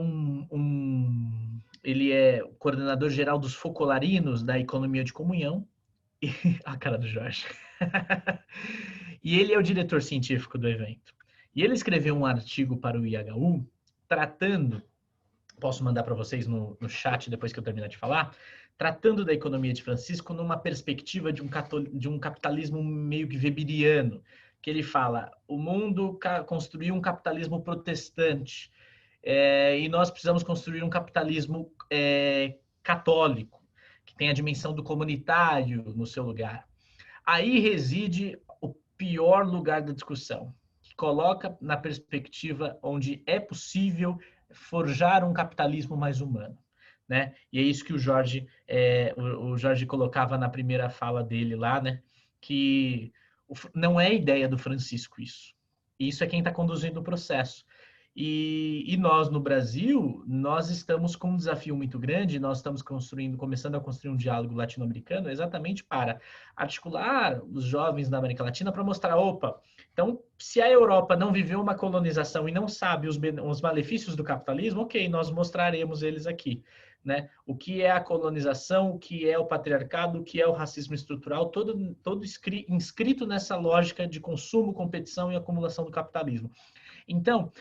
ele é coordenador geral dos focolarinos da economia de comunhão. A cara do Jorge. E ele é o diretor científico do evento. E ele escreveu um artigo para o IHU tratando, posso mandar para vocês no chat depois que eu terminar de falar, tratando da economia de Francisco numa perspectiva de um capitalismo meio que weberiano, que ele fala, o mundo construiu um capitalismo protestante, e nós precisamos construir um capitalismo católico, que tem a dimensão do comunitário no seu lugar. Aí reside o pior lugar da discussão, que coloca na perspectiva onde é possível forjar um capitalismo mais humano, né? E é isso que o Jorge colocava na primeira fala dele lá, né? Que não é ideia do Francisco isso. Isso é quem está conduzindo o processo. E nós, no Brasil, nós estamos com um desafio muito grande, nós estamos começando a construir um diálogo latino-americano exatamente para articular os jovens da América Latina para mostrar, opa, então, se a Europa não viveu uma colonização e não sabe os malefícios do capitalismo, ok, nós mostraremos eles aqui, né? O que é a colonização, o que é o patriarcado, o que é o racismo estrutural, todo inscrito nessa lógica de consumo, competição e acumulação do capitalismo. Então,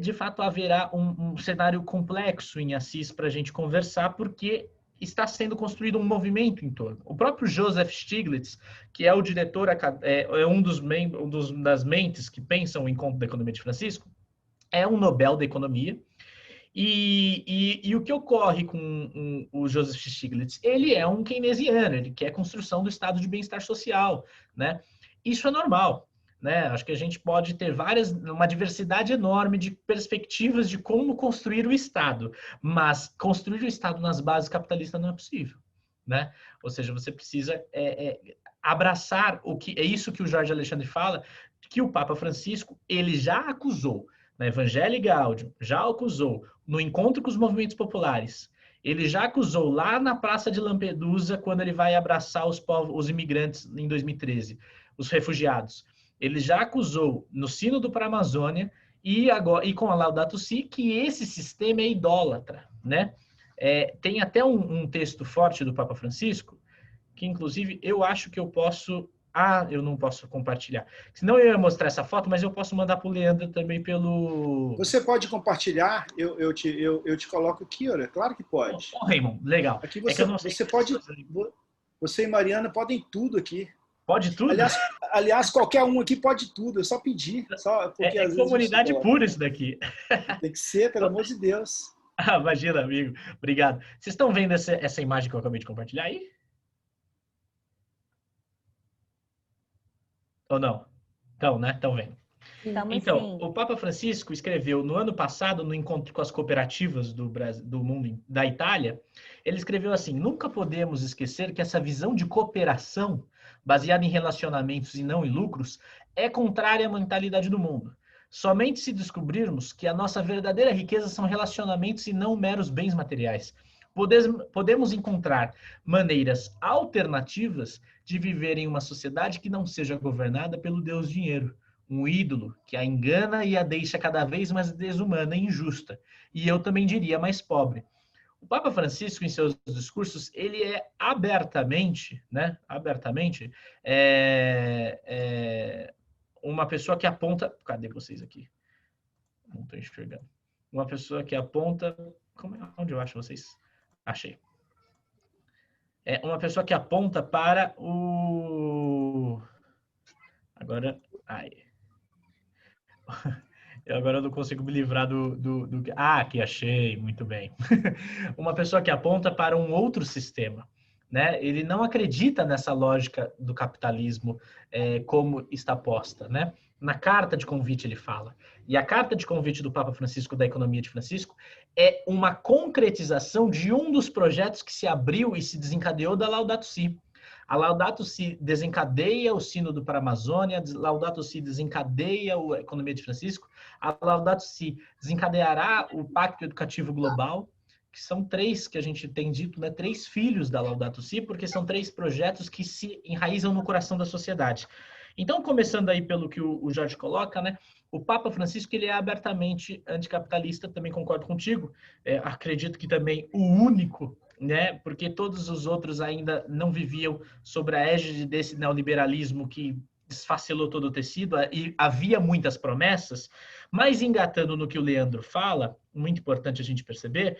de fato, haverá um cenário complexo em Assis para a gente conversar, porque está sendo construído um movimento em torno. O próprio Joseph Stiglitz, que é o diretor, das mentes que pensam o encontro da economia de Francisco, é um Nobel da Economia. E o que ocorre com o Joseph Stiglitz? Ele é um keynesiano, ele quer a construção do estado de bem-estar social, né? Isso é normal. Né? Acho que a gente pode ter uma diversidade enorme de perspectivas de como construir o Estado, mas construir o Estado nas bases capitalistas não é possível, né? Ou seja, você precisa abraçar é isso que o Jorge Alexandre fala, que o Papa Francisco ele já acusou na Evangelii Gaudium, já acusou no encontro com os movimentos populares, Ele já acusou lá na Praça de Lampedusa, quando ele vai abraçar os imigrantes em 2013, os refugiados. Ele já acusou no Sínodo para a Amazônia e com a Laudato Si que esse sistema é idólatra, né? Tem até um texto forte do Papa Francisco, que inclusive eu acho que eu posso... eu não posso compartilhar. Senão eu ia mostrar essa foto, mas eu posso mandar para o Leandro também pelo... Você pode compartilhar? Eu te coloco aqui, olha. Claro que pode. Raymond, legal. Aqui você pode... Você e Mariana podem tudo aqui. Pode tudo? Aliás, qualquer um aqui pode tudo. É só pedir. Porque é comunidade pura isso daqui. Tem que ser, pelo amor de Deus. Imagina, amigo. Obrigado. Vocês estão vendo essa imagem que eu acabei de compartilhar aí? Ou não? Então, né? Estão vendo. Então, o Papa Francisco escreveu no ano passado, no encontro com as cooperativas do mundo, da Itália, ele escreveu assim: nunca podemos esquecer que essa visão de cooperação, baseada em relacionamentos e não em lucros, é contrária à mentalidade do mundo. Somente se descobrirmos que a nossa verdadeira riqueza são relacionamentos e não meros bens materiais, podemos encontrar maneiras alternativas de viver em uma sociedade que não seja governada pelo Deus dinheiro, um ídolo que a engana e a deixa cada vez mais desumana e injusta, e eu também diria mais pobre. O Papa Francisco, em seus discursos, ele é abertamente, né, uma pessoa que aponta... Cadê vocês aqui? Não estou enxergando. Uma pessoa que aponta... Onde eu acho vocês? Achei. É uma pessoa que aponta para o... Agora... Agora eu não consigo me livrar do... aqui achei, muito bem. Uma pessoa que aponta para um outro sistema, né? Ele não acredita nessa lógica do capitalismo como está posta, né? Na carta de convite ele fala. E a carta de convite do Papa Francisco, da Economia de Francisco, é uma concretização de um dos projetos que se abriu e se desencadeou da Laudato Si. A Laudato Si desencadeia o Sínodo para a Amazônia, a Laudato Si desencadeia a Economia de Francisco, a Laudato Si desencadeará o Pacto Educativo Global, que são 3 que a gente tem dito, né, 3 filhos da Laudato Si, porque são 3 projetos que se enraizam no coração da sociedade. Então, começando aí pelo que o Jorge coloca, né, o Papa Francisco ele é abertamente anticapitalista, também concordo contigo, acredito que também o único, né, porque todos os outros ainda não viviam sobre a égide desse neoliberalismo que desfacelou todo o tecido, e havia muitas promessas, mas engatando no que o Leandro fala, muito importante a gente perceber,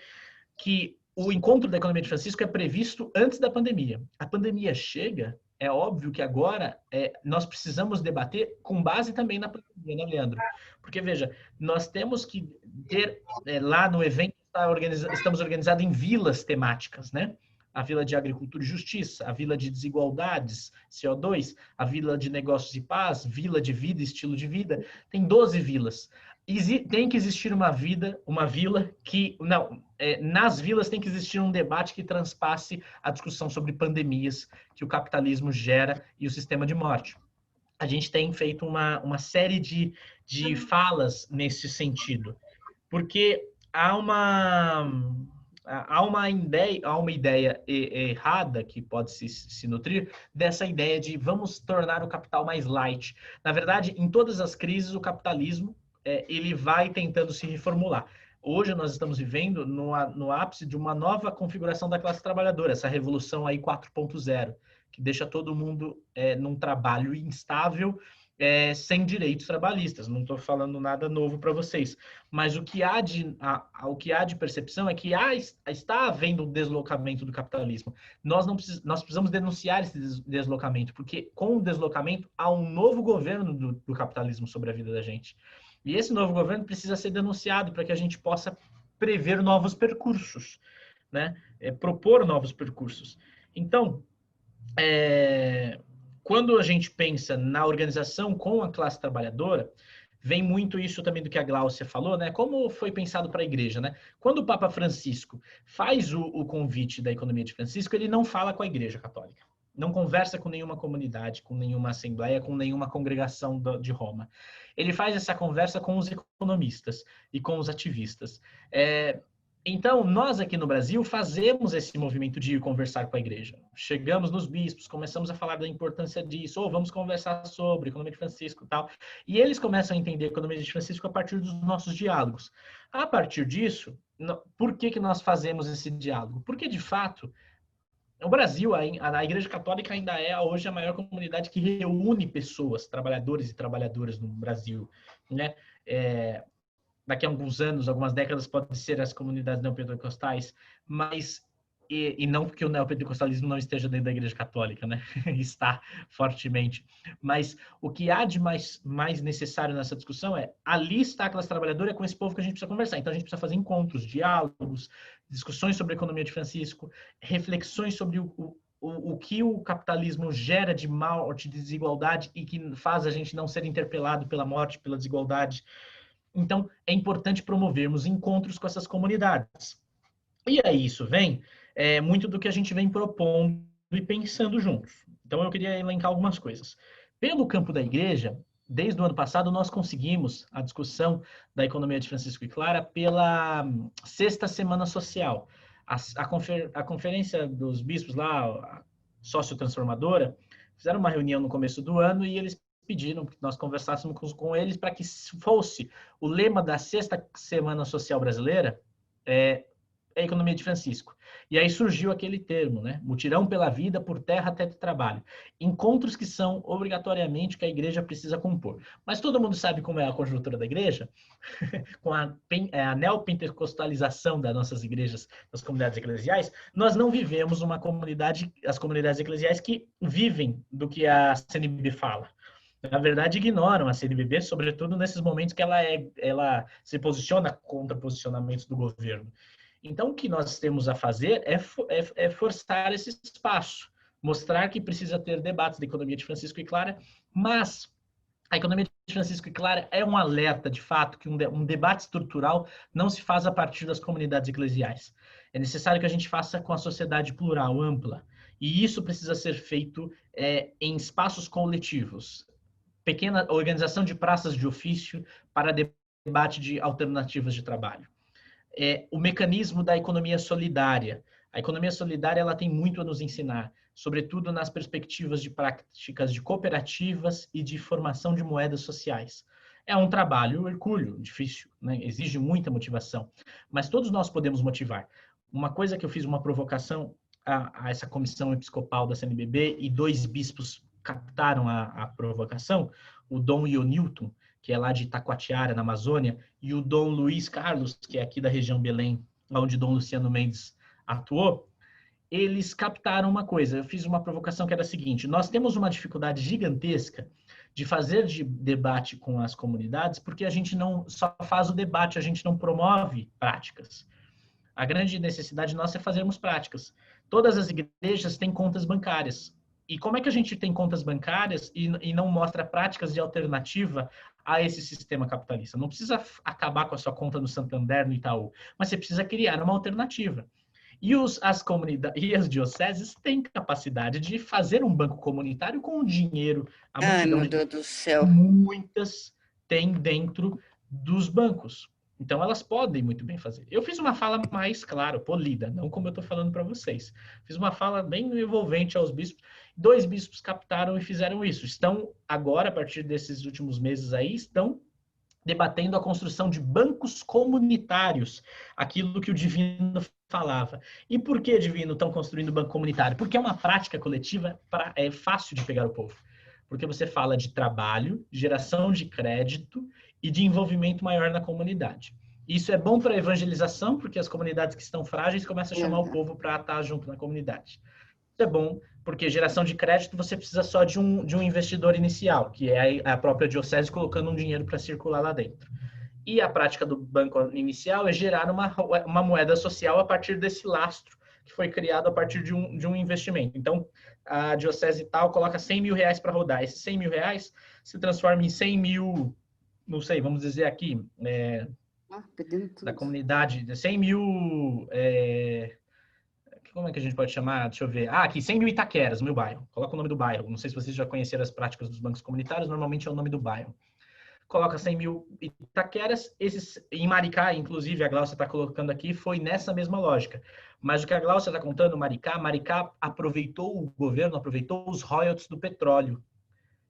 que o encontro da Economia de Francisco é previsto antes da pandemia. A pandemia chega, é óbvio que agora nós precisamos debater com base também na pandemia, né, Leandro? Porque, veja, nós temos que ter, lá no evento, estamos organizados em vilas temáticas, né? A Vila de Agricultura e Justiça, a Vila de Desigualdades, CO2, a Vila de Negócios e Paz, Vila de Vida e Estilo de Vida. Tem 12 vilas. Tem que existir uma vila que... Não, nas vilas tem que existir um debate que transpasse a discussão sobre pandemias que o capitalismo gera e o sistema de morte. A gente tem feito uma série de falas nesse sentido, porque há uma ideia errada que pode se nutrir dessa ideia de vamos tornar o capital mais light. Na verdade, em todas as crises, o capitalismo ele vai tentando se reformular. Hoje nós estamos vivendo no ápice de uma nova configuração da classe trabalhadora, essa revolução aí 4.0, que deixa todo mundo num trabalho instável, sem direitos trabalhistas. Não estou falando nada novo para vocês, mas o que há de percepção é que está havendo um deslocamento do capitalismo. Nós precisamos denunciar esse deslocamento, porque com o deslocamento há um novo governo do capitalismo sobre a vida da gente. E esse novo governo precisa ser denunciado para que a gente possa prever novos percursos, né? Propor novos percursos. Então, quando a gente pensa na organização com a classe trabalhadora, vem muito isso também do que a Gláucia falou, né? Como foi pensado para a igreja, né? Quando o Papa Francisco faz o convite da Economia de Francisco, ele não fala com a igreja católica. Não conversa com nenhuma comunidade, com nenhuma assembleia, com nenhuma congregação de Roma. Ele faz essa conversa com os economistas e com os ativistas. Então, nós aqui no Brasil fazemos esse movimento de ir conversar com a igreja. Chegamos nos bispos, começamos a falar da importância disso, ou vamos conversar sobre a economia de Francisco e tal. E eles começam a entender a economia de Francisco a partir dos nossos diálogos. A partir disso, por que nós fazemos esse diálogo? Porque, de fato, o Brasil, a Igreja Católica ainda é hoje a maior comunidade que reúne pessoas, trabalhadores e trabalhadoras no Brasil, né? Daqui a alguns anos, algumas décadas, podem ser as comunidades neopentecostais, mas, e não porque o neopentecostalismo não esteja dentro da Igreja Católica, né? Está fortemente. Mas o que há de mais necessário nessa discussão é, ali está a classe trabalhadora, é com esse povo que a gente precisa conversar. Então, a gente precisa fazer encontros, diálogos, discussões sobre a economia de Francisco, reflexões sobre o que o capitalismo gera de morte, de desigualdade e que faz a gente não ser interpelado pela morte, pela desigualdade. Então, é importante promovermos encontros com essas comunidades. E aí isso vem muito do que a gente vem propondo e pensando juntos. Então, eu queria elencar algumas coisas. Pelo campo da igreja, desde o ano passado, nós conseguimos a discussão da economia de Francisco e Clara pela Sexta Semana Social. A conferência dos bispos lá, a sócio-transformadora, fizeram uma reunião no começo do ano e eles pediram que nós conversássemos com eles para que fosse o lema da Sexta Semana Social Brasileira, a economia de Francisco. E aí surgiu aquele termo, né? Mutirão pela vida, por terra até trabalho. Encontros que são obrigatoriamente que a igreja precisa compor. Mas todo mundo sabe como é a conjuntura da igreja, com a neopentecostalização das nossas igrejas, das comunidades eclesiais, nós não vivemos as comunidades eclesiais que vivem do que a CNBB fala. Na verdade, ignoram a CNBB, sobretudo nesses momentos que ela se posiciona contra posicionamentos do governo. Então, o que nós temos a fazer é forçar esse espaço, mostrar que precisa ter debates da economia de Francisco e Clara, mas a economia de Francisco e Clara é um alerta, de fato, que um debate estrutural não se faz a partir das comunidades eclesiais. É necessário que a gente faça com a sociedade plural, ampla, e isso precisa ser feito em espaços coletivos. Pequena organização de praças de ofício para debate de alternativas de trabalho. O mecanismo da economia solidária. A economia solidária ela tem muito a nos ensinar, sobretudo nas perspectivas de práticas de cooperativas e de formação de moedas sociais. É um trabalho hercúleo, difícil, né? Exige muita motivação, mas todos nós podemos motivar. Uma coisa que eu fiz uma provocação a essa comissão episcopal da CNBB e 2 bispos captaram a provocação, o Dom Ionilton, que é lá de Itacoatiara, na Amazônia, e o Dom Luiz Carlos, que é aqui da região Belém, onde Dom Luciano Mendes atuou, eles captaram uma coisa. Eu fiz uma provocação que era a seguinte: nós temos uma dificuldade gigantesca de fazer debate com as comunidades, porque a gente não só faz o debate, a gente não promove práticas. A grande necessidade nossa é fazermos práticas. Todas as igrejas têm contas bancárias. E como é que a gente tem contas bancárias e não mostra práticas de alternativa a esse sistema capitalista? Não precisa acabar com a sua conta no Santander, no Itaú, mas você precisa criar uma alternativa. E as comunidades e as dioceses têm capacidade de fazer um banco comunitário com o dinheiro. Ai, meu Deus do céu. Muitas têm dentro dos bancos. Então, elas podem muito bem fazer. Eu fiz uma fala mais, claro, polida, não como eu estou falando para vocês. Fiz uma fala bem envolvente aos bispos. 2 bispos captaram e fizeram isso. Estão agora, a partir desses últimos meses aí, estão debatendo a construção de bancos comunitários, aquilo que o Divino falava. E por que, Divino, estão construindo banco comunitário? Porque é uma prática coletiva, é fácil de pegar o povo. Porque você fala de trabalho, geração de crédito e de envolvimento maior na comunidade. Isso é bom para a evangelização, porque as comunidades que estão frágeis começam a chamar o povo para estar junto na comunidade. Isso é bom, porque geração de crédito você precisa só de um investidor inicial, que é a própria diocese colocando um dinheiro para circular lá dentro. E a prática do banco inicial é gerar uma moeda social a partir desse lastro que foi criado a partir de um investimento. Então, a diocese tal coloca 100 mil reais para rodar. Esses 100 mil reais se transforma em 100 mil, não sei, vamos dizer aqui, da comunidade, 100 mil... como é que a gente pode chamar? Deixa eu ver. Aqui, 100 mil Itaqueras, no meu bairro. Coloca o nome do bairro. Não sei se vocês já conheceram as práticas dos bancos comunitários, normalmente é o nome do bairro. coloca 100 mil Itaqueras, em Maricá, inclusive, a Gláucia está colocando aqui, foi nessa mesma lógica. Mas o que a Gláucia está contando, Maricá aproveitou, o governo aproveitou os royalties do petróleo.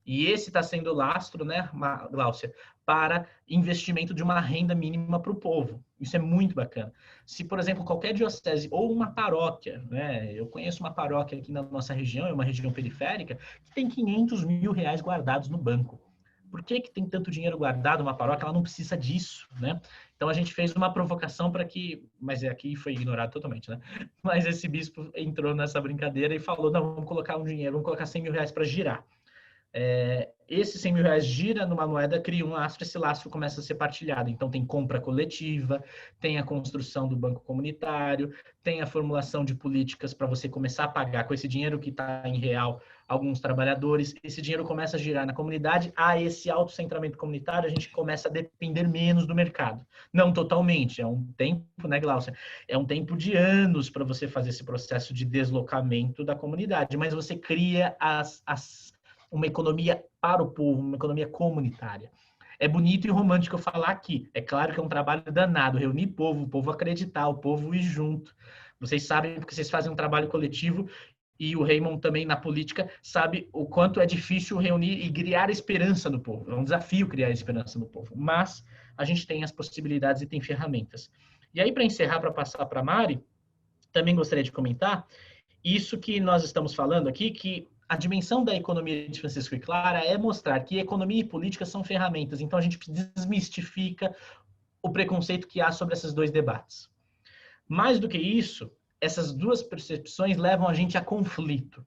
E esse está sendo o lastro, né, Gláucia, para investimento de uma renda mínima para o povo. Isso é muito bacana. Se, por exemplo, qualquer diocese ou uma paróquia, né, eu conheço uma paróquia aqui na nossa região, é uma região periférica, que tem 500 mil reais guardados no banco. Por que tem tanto dinheiro guardado numa paróquia? Ela não precisa disso, né? Então a gente fez uma provocação para que, mas aqui foi ignorado totalmente, né? Mas esse bispo entrou nessa brincadeira e falou: não, vamos colocar um dinheiro, vamos colocar 100 mil reais para girar. Esses 100 mil reais gira numa moeda, cria um lastro, esse lastro começa a ser partilhado. Então tem compra coletiva, tem a construção do banco comunitário, tem a formulação de políticas para você começar a pagar com esse dinheiro que está em real alguns trabalhadores. Esse dinheiro começa a girar na comunidade. Esse autocentramento comunitário, a gente começa a depender menos do mercado. Não totalmente, é um tempo, né, Gláucia? É um tempo de anos para você fazer esse processo de deslocamento da comunidade, mas você cria uma economia para o povo, uma economia comunitária. É bonito e romântico eu falar aqui. É claro que é um trabalho danado, reunir o povo acreditar, o povo ir junto. Vocês sabem porque vocês fazem um trabalho coletivo e o Raymond também na política sabe o quanto é difícil reunir e criar esperança no povo. É um desafio criar esperança no povo. Mas a gente tem as possibilidades e tem ferramentas. E aí, para encerrar, para passar para a Mari, também gostaria de comentar isso que nós estamos falando aqui, que a dimensão da economia de Francisco e Clara é mostrar que economia e política são ferramentas. Então, a gente desmistifica o preconceito que há sobre esses dois debates. Mais do que isso, essas duas percepções levam a gente a conflito.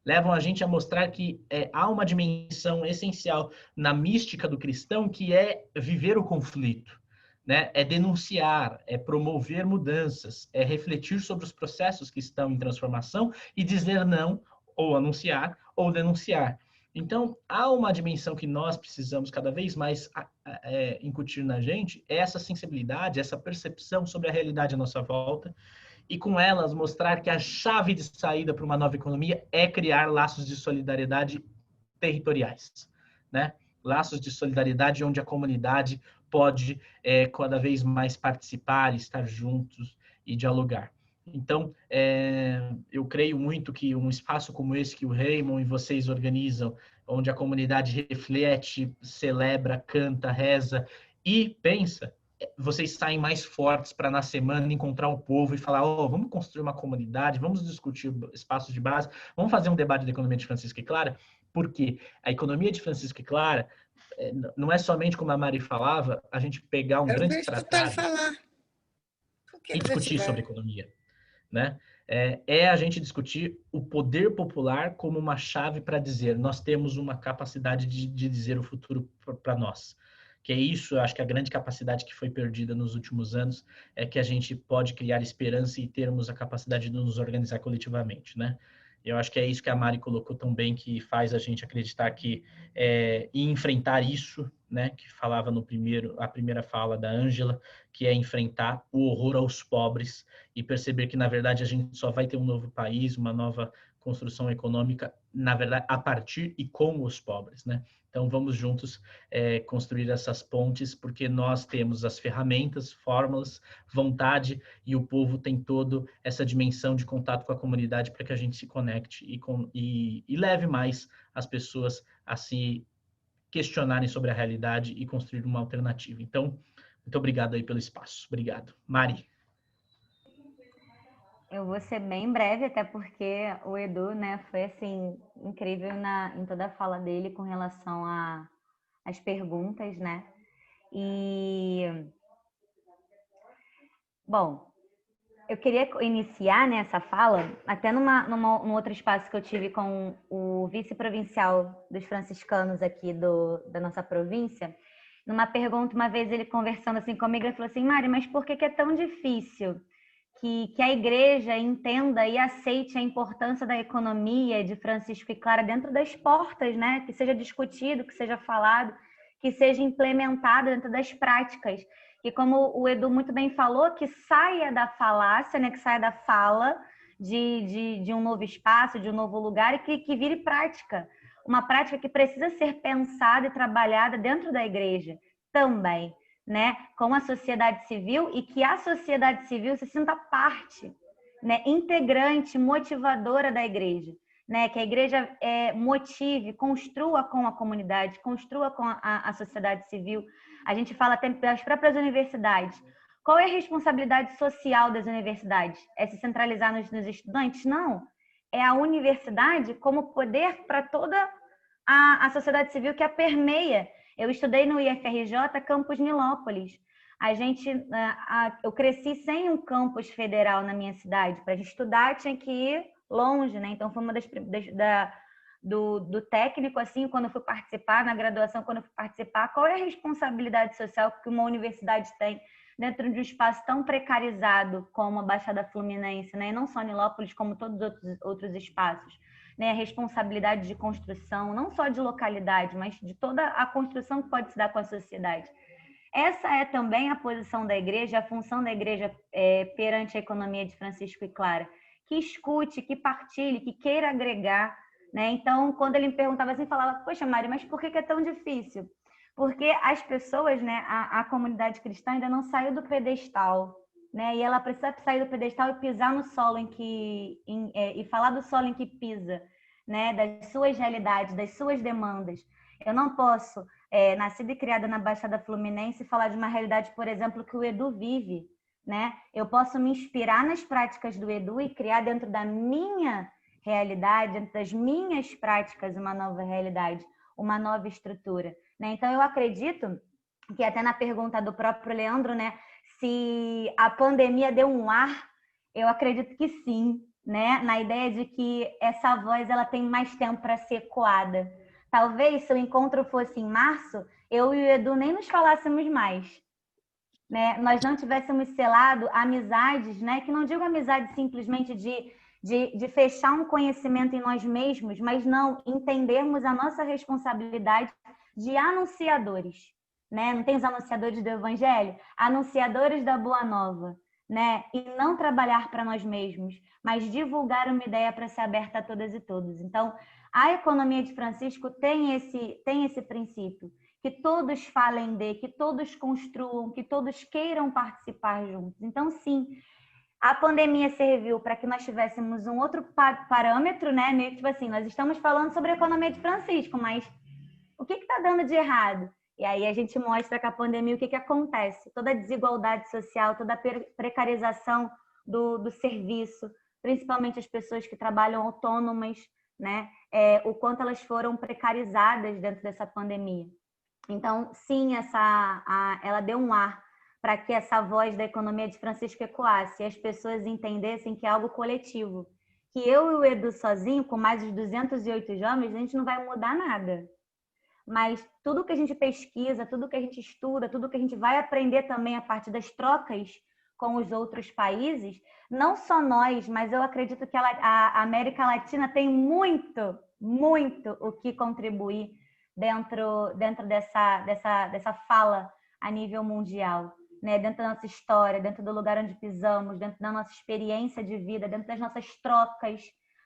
Levam a gente a mostrar que há uma dimensão essencial na mística do cristão que é viver o conflito, né? É denunciar, é promover mudanças, é refletir sobre os processos que estão em transformação e dizer não, ou anunciar, ou denunciar. Então, há uma dimensão que nós precisamos cada vez mais incutir na gente, essa sensibilidade, essa percepção sobre a realidade à nossa volta, e com elas mostrar que a chave de saída para uma nova economia é criar laços de solidariedade territoriais, né? Laços de solidariedade onde a comunidade pode cada vez mais participar, estar juntos e dialogar. Então, eu creio muito que um espaço como esse que o Raymond e vocês organizam, onde a comunidade reflete, celebra, canta, reza e pensa, vocês saem mais fortes para na semana encontrar o povo e falar: vamos construir uma comunidade, vamos discutir espaços de base, vamos fazer um debate da economia de Francisco e Clara, porque a economia de Francisco e Clara não é somente, como a Mari falava, a gente pegar um grande tratado e discutir sobre economia. Né? A gente discutir o poder popular como uma chave para dizer: nós temos uma capacidade de dizer o futuro para nós. Que é isso, eu acho que a grande capacidade que foi perdida nos últimos anos é que a gente pode criar esperança e termos a capacidade de nos organizar coletivamente, né? Eu acho que é isso que a Mari colocou tão bem, que faz a gente acreditar que e enfrentar isso, né? Que falava a primeira fala da Ângela, que é enfrentar o horror aos pobres e perceber que, na verdade, a gente só vai ter um novo país, uma nova construção econômica, na verdade, a partir e com os pobres, né? Então, vamos juntos construir essas pontes, porque nós temos as ferramentas, fórmulas, vontade, e o povo tem toda essa dimensão de contato com a comunidade para que a gente se conecte e leve mais as pessoas a se questionarem sobre a realidade e construir uma alternativa. Então, muito obrigado aí pelo espaço. Obrigado. Mari. Eu vou ser bem breve, até porque o Edu, né, foi assim incrível em toda a fala dele com relação às perguntas, né? E bom, eu queria iniciar nessa fala até num outro espaço que eu tive com o vice-provincial dos franciscanos aqui da nossa província. Numa pergunta, uma vez ele conversando assim comigo, ele falou assim: Mari, mas por que é tão difícil que a igreja entenda e aceite a importância da economia de Francisco e Clara dentro das portas, né? Que seja discutido, que seja falado, que seja implementado dentro das práticas. E como o Edu muito bem falou, que saia da falácia, né? Que saia da fala de um novo espaço, de um novo lugar, e que vire prática. uma prática que precisa ser pensada e trabalhada dentro da igreja também, né? Com a sociedade civil, e que a sociedade civil se sinta parte, né? Integrante, motivadora da igreja, né? Que a igreja motive, construa com a comunidade, construa com a sociedade civil. A gente fala até das próprias universidades. Qual é a responsabilidade social das universidades? É se centralizar nos estudantes? Não. É a universidade como poder para toda a sociedade civil que a permeia. Eu estudei no IFRJ Campus Nilópolis. Eu cresci sem um campus federal na minha cidade. Para a gente estudar, tinha que ir longe, né? Então, foi uma do técnico, assim, quando eu fui participar, na graduação, quando eu fui participar, qual é a responsabilidade social que uma universidade tem dentro de um espaço tão precarizado como a Baixada Fluminense, né? E não só Nilópolis, como todos os outros espaços, né? A responsabilidade de construção, não só de localidade, mas de toda a construção que pode se dar com a sociedade. Essa é também a posição da igreja, a função da igreja perante a economia de Francisco e Clara, que escute, que partilhe, que queira agregar, né? Então, quando ele me perguntava assim, falava, poxa, Mari, mas por que é tão difícil? Porque as pessoas, né, a comunidade cristã ainda não saiu do pedestal, né? E ela precisa sair do pedestal e pisar no solo e falar do solo em que pisa, né? Das suas realidades, das suas demandas. Eu não posso, nascida e criada na Baixada Fluminense, falar de uma realidade, por exemplo, que o Edu vive, né? Eu posso me inspirar nas práticas do Edu e criar dentro da minha realidade, dentro das minhas práticas, uma nova realidade, uma nova estrutura, né? Então, eu acredito que até na pergunta do próprio Leandro, né, se a pandemia deu um ar, eu acredito que sim, né? Na ideia de que essa voz ela tem mais tempo para ser ecoada. Talvez se o encontro fosse em março, eu e o Edu nem nos falássemos mais, né? Nós não tivéssemos selado amizades, né? Que não digo amizade simplesmente de fechar um conhecimento em nós mesmos, mas não entendermos a nossa responsabilidade de anunciadores, né? Não tem os anunciadores do Evangelho? Anunciadores da Boa Nova, né? E não trabalhar para nós mesmos, mas divulgar uma ideia para ser aberta a todas e todos. Então, a economia de Francisco tem esse princípio, que todos falem que todos construam, que todos queiram participar juntos. Então, sim, a pandemia serviu para que nós tivéssemos um outro parâmetro, né? Meio que tipo assim, nós estamos falando sobre a economia de Francisco, mas o que está dando de errado? E aí a gente mostra que a pandemia, o que acontece? Toda a desigualdade social, toda a precarização do serviço, principalmente as pessoas que trabalham autônomas, né? O quanto elas foram precarizadas dentro dessa pandemia. Então, sim, ela deu um ar para que essa voz da economia de Francisco ecoasse e as pessoas entendessem que é algo coletivo. Que eu e o Edu sozinho, com mais de 208 jovens, a gente não vai mudar nada. Mas tudo que a gente pesquisa, tudo que a gente estuda, tudo que a gente vai aprender também a partir das trocas com os outros países, não só nós, mas eu acredito que a América Latina tem muito, muito o que contribuir dentro dessa fala a nível mundial, né? Dentro da nossa história, dentro do lugar onde pisamos, dentro da nossa experiência de vida, dentro das nossas trocas,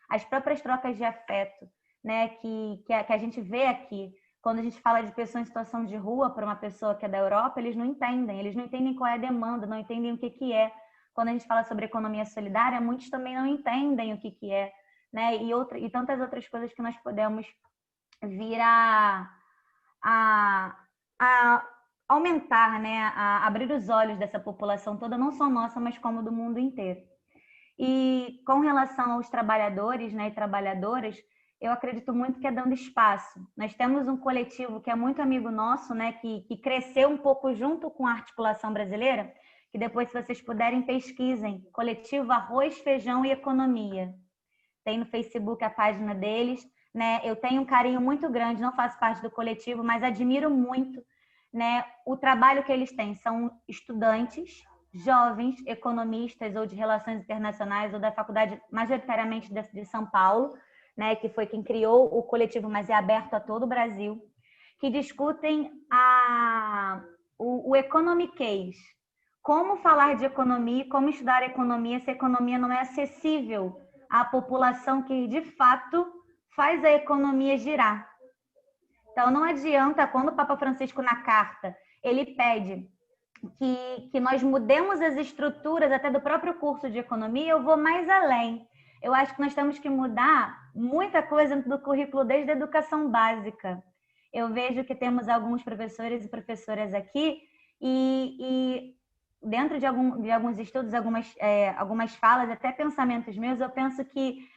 as próprias trocas de afeto, né? Que a gente vê aqui. Quando a gente fala de pessoa em situação de rua para uma pessoa que é da Europa, eles não entendem qual é a demanda, não entendem o que é. Quando a gente fala sobre economia solidária, muitos também não entendem o que é, né? E tantas outras coisas que nós podemos vir a aumentar, né? A abrir os olhos dessa população toda, não só nossa, mas como do mundo inteiro. E com relação aos trabalhadores, né, e trabalhadoras, eu acredito muito que é dando espaço. Nós temos um coletivo que é muito amigo nosso, né, que cresceu um pouco junto com a articulação brasileira, que depois, se vocês puderem, pesquisem. Coletivo Arroz, Feijão e Economia. Tem no Facebook a página deles, né? Eu tenho um carinho muito grande, não faço parte do coletivo, mas admiro muito, né, o trabalho que eles têm. São estudantes, jovens, economistas ou de relações internacionais ou da faculdade, majoritariamente de São Paulo, né, que foi quem criou o coletivo, mas é aberto a todo o Brasil, que discutem o economic case. Como falar de economia, como estudar economia, se a economia não é acessível à população que, de fato, faz a economia girar, Então, não adianta, quando o Papa Francisco, na carta, ele pede que nós mudemos as estruturas até do próprio curso de economia, eu vou mais além. Eu acho que nós temos que mudar muita coisa do currículo desde a educação básica. Eu vejo que temos alguns professores e professoras aqui e dentro de alguns estudos, algumas falas, até pensamentos meus, eu penso que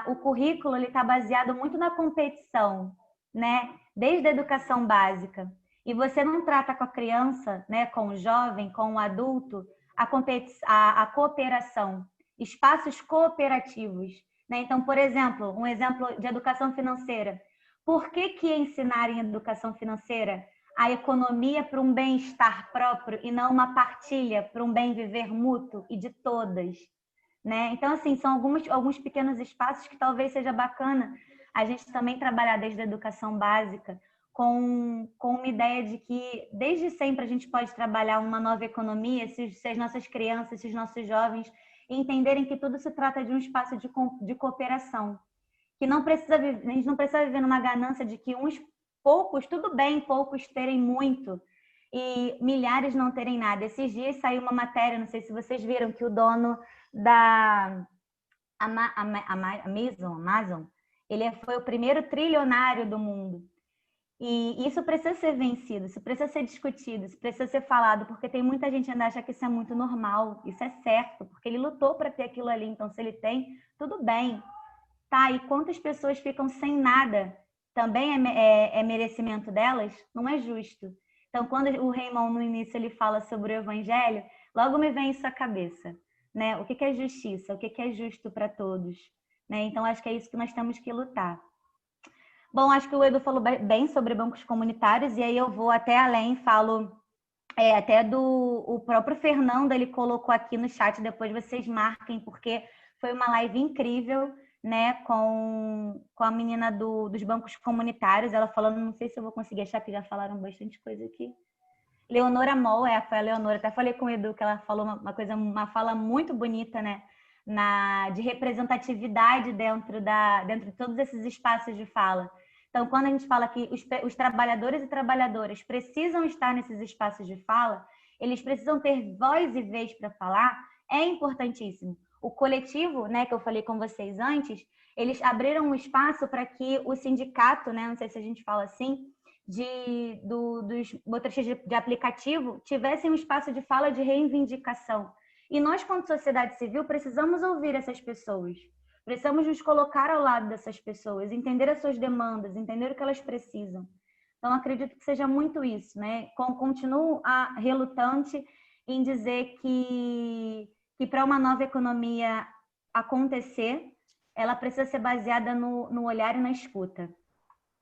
o currículo está baseado muito na competição, né? Desde a educação básica. E você não trata com a criança, né, com o jovem, com o adulto, a cooperação, espaços cooperativos, né? Então, por exemplo, um exemplo de educação financeira. Por que ensinar em educação financeira a economia para um bem-estar próprio e não uma partilha para um bem viver mútuo e de todas, né? Então, assim, são alguns pequenos espaços que talvez seja bacana a gente também trabalhar desde a educação básica com uma ideia de que desde sempre a gente pode trabalhar uma nova economia se as nossas crianças, se os nossos jovens entenderem que tudo se trata de um espaço de cooperação, que a gente não precisa viver numa ganância de que uns poucos, tudo bem, poucos terem muito e milhares não terem nada. Esses dias saiu uma matéria, não sei se vocês viram, que o dono da Amazon, ele foi o primeiro trilionário do mundo. E isso precisa ser vencido, isso precisa ser discutido, isso precisa ser falado, porque tem muita gente que ainda acha que isso é muito normal, isso é certo, porque ele lutou para ter aquilo ali, então se ele tem, tudo bem. Tá, e quantas pessoas ficam sem nada? Também é merecimento delas? Não é justo. Então, quando o Raymond, no início, ele fala sobre o evangelho, logo me vem isso à cabeça, né? O que é justiça? O que é justo para todos? Né? Então, acho que é isso que nós temos que lutar. Bom, acho que o Edu falou bem sobre bancos comunitários, e aí eu vou até além, falo até o próprio Fernando, ele colocou aqui no chat, depois vocês marquem, porque foi uma live incrível, né, com a menina dos bancos comunitários, ela falando, não sei se eu vou conseguir achar, que já falaram bastante coisa aqui. Leonora Moll, foi a Leonora, até falei com o Edu, que ela falou uma fala muito bonita, né, de representatividade dentro de todos esses espaços de fala. Então, quando a gente fala que os trabalhadores e trabalhadoras precisam estar nesses espaços de fala, eles precisam ter voz e vez para falar, é importantíssimo. O coletivo, né, que eu falei com vocês antes, eles abriram um espaço para que o sindicato, né, não sei se a gente fala assim, dos motoristas de aplicativo, tivessem um espaço de fala de reivindicação. E nós, quanto sociedade civil, precisamos ouvir essas pessoas. Precisamos nos colocar ao lado dessas pessoas, entender as suas demandas, entender o que elas precisam. Então, acredito que seja muito isso, né? Continuo relutante em dizer que para uma nova economia acontecer, ela precisa ser baseada no olhar e na escuta.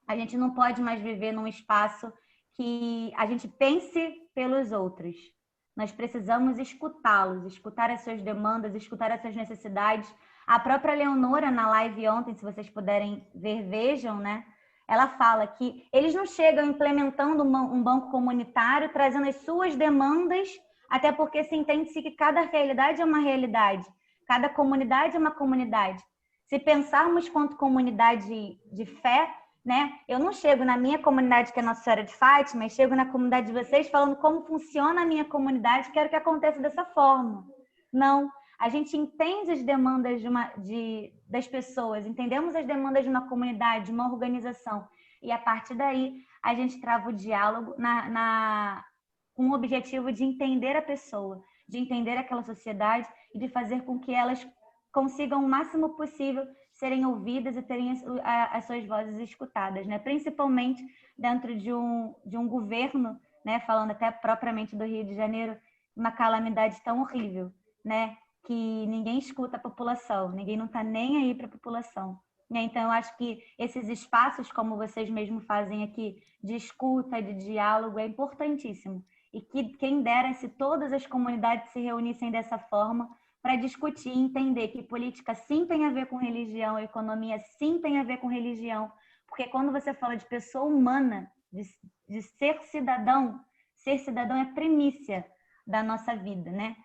A gente não pode mais viver num espaço que a gente pense pelos outros. Nós precisamos escutá-los, escutar as suas demandas, escutar as suas necessidades. A própria Leonora, na live ontem, se vocês puderem ver, vejam, né? Ela fala que eles não chegam implementando um banco comunitário, trazendo as suas demandas, até porque se entende-se que cada realidade é uma realidade, cada comunidade é uma comunidade. Se pensarmos quanto comunidade de fé, né? Eu não chego na minha comunidade, que é Nossa Senhora de Fátima, mas chego na comunidade de vocês falando como funciona a minha comunidade, quero que aconteça dessa forma. Não. A gente entende as demandas das pessoas, entendemos as demandas de uma comunidade, de uma organização. E a partir daí, a gente trava o diálogo com o objetivo de entender a pessoa, de entender aquela sociedade e de fazer com que elas consigam o máximo possível serem ouvidas e terem as suas vozes escutadas, né? Principalmente dentro de um governo, né? Falando até propriamente do Rio de Janeiro, uma calamidade tão horrível, né? Que ninguém escuta a população, ninguém não está nem aí para a população. Então, eu acho que esses espaços, como vocês mesmos fazem aqui, de escuta, de diálogo, é importantíssimo. E que quem dera se todas as comunidades se reunissem dessa forma para discutir e entender que política sim tem a ver com religião, economia sim tem a ver com religião, porque quando você fala de pessoa humana, de ser cidadão é primícia da nossa vida, né?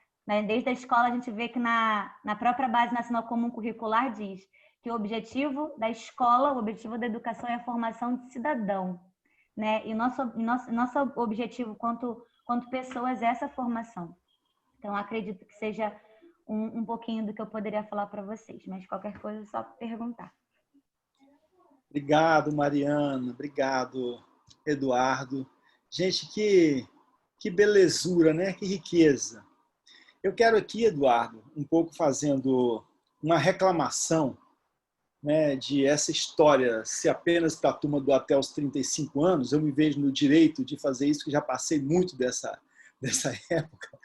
Desde a escola a gente vê que na própria Base Nacional Comum Curricular diz que o objetivo da escola, o objetivo da educação é a formação de cidadão. né? E nosso objetivo quanto pessoas é essa formação. Então, acredito que seja um pouquinho do que eu poderia falar para vocês, mas qualquer coisa é só perguntar. Obrigado, Mariana. Obrigado, Eduardo. Gente, que belezura, né? Que riqueza. Eu quero aqui, Eduardo, um pouco fazendo uma reclamação, né, de essa história ser apenas para a turma do até os 35 anos. Eu me vejo no direito de fazer isso, que já passei muito dessa época.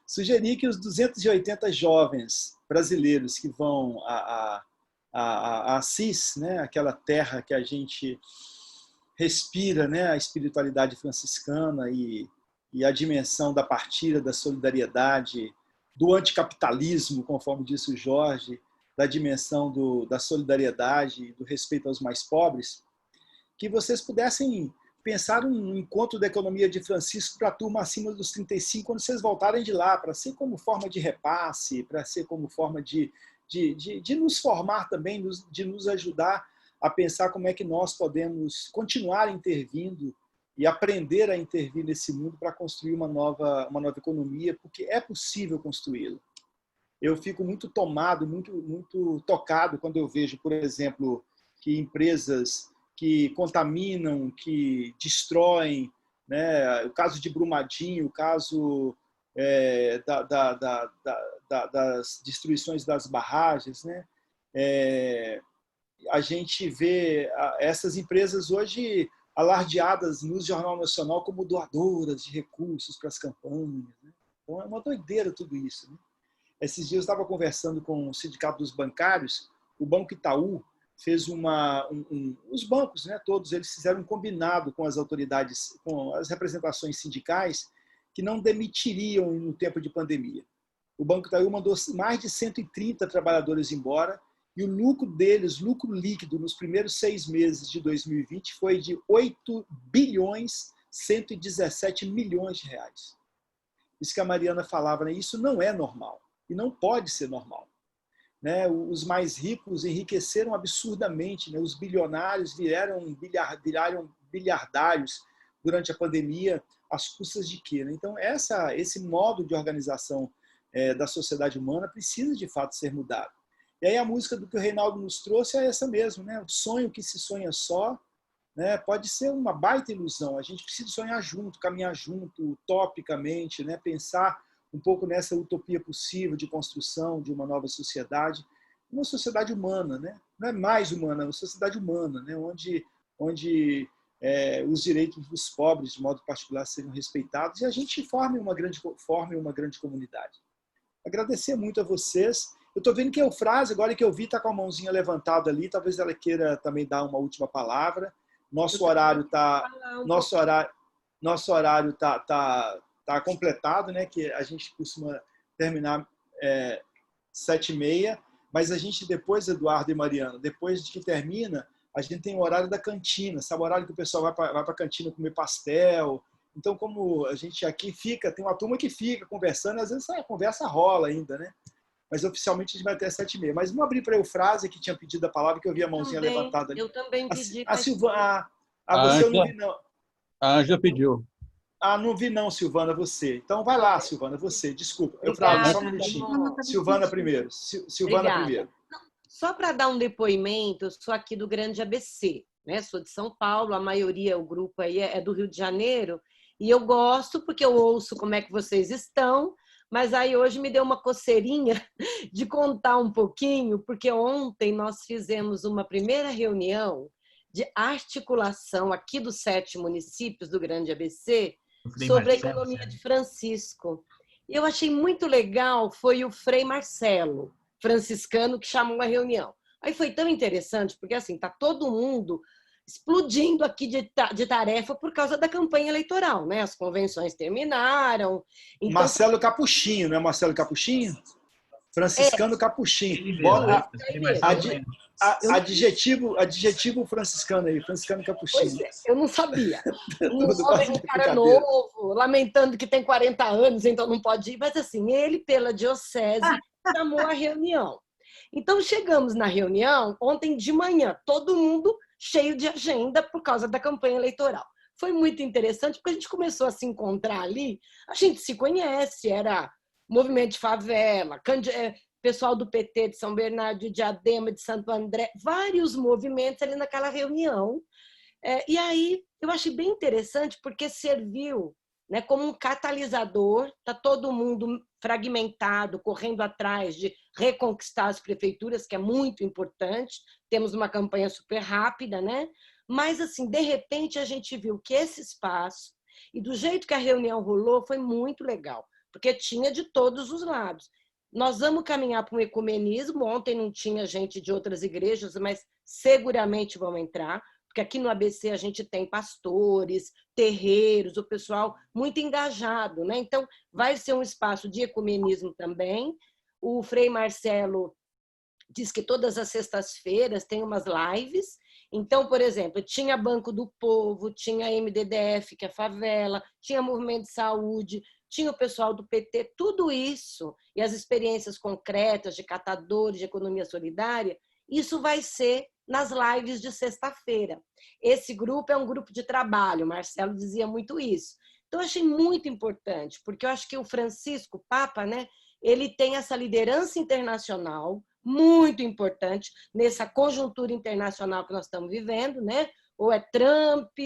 Sugeri que os 280 jovens brasileiros que vão a Assis, né, aquela terra que a gente respira, né, a espiritualidade franciscana e a dimensão da partilha, da solidariedade, do anticapitalismo, conforme disse o Jorge, da dimensão da solidariedade, do respeito aos mais pobres, que vocês pudessem pensar um encontro da economia de Francisco para a turma acima dos 35, quando vocês voltarem de lá, para ser como forma de repasse, para ser como forma de nos formar também, de nos ajudar a pensar como é que nós podemos continuar intervindo e aprender a intervir nesse mundo para construir uma nova economia, porque é possível construí-la. Eu fico muito tomado, muito tocado quando eu vejo, por exemplo, que empresas que contaminam, que destroem, né? O caso de Brumadinho, o caso das destruições das barragens, né? A gente vê essas empresas hoje alardeadas no Jornal Nacional como doadoras de recursos para as campanhas, né? Então é uma doideira tudo isso, né? Esses dias eu estava conversando com o Sindicato dos Bancários. O Banco Itaú fez os bancos, né, todos eles fizeram um combinado com as autoridades, com as representações sindicais, que não demitiriam no tempo de pandemia. O Banco Itaú mandou mais de 130 trabalhadores embora e o lucro deles, lucro líquido, nos primeiros 6 meses de 2020 foi de 8.117 bilhões de reais. Isso que a Mariana falava, né? Isso não é normal e não pode ser normal. Né? Os mais ricos enriqueceram absurdamente, né? Os bilionários viraram bilhardários durante a pandemia, às custas de quê? Né? Então, esse modo de organização da sociedade humana precisa, de fato, ser mudado. E aí a música do que o Reinaldo nos trouxe é essa mesmo, né? O sonho que se sonha só, né? Pode ser uma baita ilusão. A gente precisa sonhar junto, caminhar junto, utopicamente, né? Pensar um pouco nessa utopia possível de construção de uma nova sociedade, uma sociedade humana, né? Não é mais humana, é uma sociedade humana, né? Onde os direitos dos pobres, de modo particular, sejam respeitados e a gente forme uma grande comunidade. Agradecer muito a vocês. Eu estou vendo que a Eufrase, agora que eu vi, está com a mãozinha levantada ali, talvez ela queira também dar uma última palavra. Nosso horário está completado, né? Que a gente costuma terminar 7h30, mas a gente depois, Eduardo e Mariana, depois de que termina, a gente tem o horário da cantina, sabe? O horário que o pessoal vai para a cantina comer pastel. Então, como a gente aqui fica, tem uma turma que fica conversando, às vezes a conversa rola ainda, né? Mas oficialmente a gente vai até 7h30. Mas vamos abrir para a Eufrase, que tinha pedido a palavra, que eu vi a mãozinha levantada ali. Eu também pedi. Você eu não vi, não. A Ângela pediu. Não vi não, Silvana, você. Então vai lá, Silvana, você. Desculpa. Eufrase, só um minutinho. Silvana primeiro. Silvana primeiro. Só para dar um depoimento, eu sou aqui do Grande ABC, né? Sou de São Paulo, a maioria, o grupo aí é do Rio de Janeiro, e eu gosto porque eu ouço como é que vocês estão, mas aí hoje me deu uma coceirinha de contar um pouquinho, porque ontem nós fizemos uma primeira reunião de articulação aqui dos 7 municípios do Grande ABC sobre a economia de Francisco. E eu achei muito legal, foi o Frei Marcelo, franciscano, que chamou a reunião. Aí foi tão interessante, porque assim, está todo mundo explodindo aqui de tarefa por causa da campanha eleitoral, né? As convenções terminaram. Então... Marcelo Capuchinho, não é Marcelo Capuchinho? Franciscano Capuchinho. Adjetivo franciscano aí, franciscano Capuchinho. Pois é, eu não sabia. Um cara novo, lamentando que tem 40 anos, então não pode ir. Mas assim, ele, pela diocese, chamou a reunião. Então, chegamos na reunião ontem de manhã, todo mundo cheio de agenda por causa da campanha eleitoral. foi muito interessante, porque a gente começou a se encontrar ali, a gente se conhece, era movimento de favela, pessoal do PT de São Bernardo, de Diadema, de Santo André, vários movimentos ali naquela reunião. E aí eu achei bem interessante, porque serviu, né, como um catalisador, está todo mundo fragmentado, correndo atrás de reconquistar as prefeituras, que é muito importante, temos uma campanha super rápida, né? Mas, assim, de repente, a gente viu que esse espaço, e do jeito que a reunião rolou, foi muito legal, porque tinha de todos os lados. Nós vamos caminhar para um ecumenismo, ontem não tinha gente de outras igrejas, mas seguramente vão entrar, porque aqui no ABC a gente tem pastores, terreiros, o pessoal muito engajado, né? Então, vai ser um espaço de ecumenismo também. O Frei Marcelo diz que todas as sextas-feiras tem umas lives. Então, por exemplo, tinha Banco do Povo, tinha MDDF, que é favela, tinha Movimento de Saúde, tinha o pessoal do PT, tudo isso, e as experiências concretas de catadores, de economia solidária, isso vai ser nas lives de sexta-feira. Esse grupo é um grupo de trabalho, o Marcelo dizia muito isso. Então, eu achei muito importante, porque eu acho que o Francisco, Papa, né, ele tem essa liderança internacional muito importante nessa conjuntura internacional que nós estamos vivendo, né? Ou é Trump,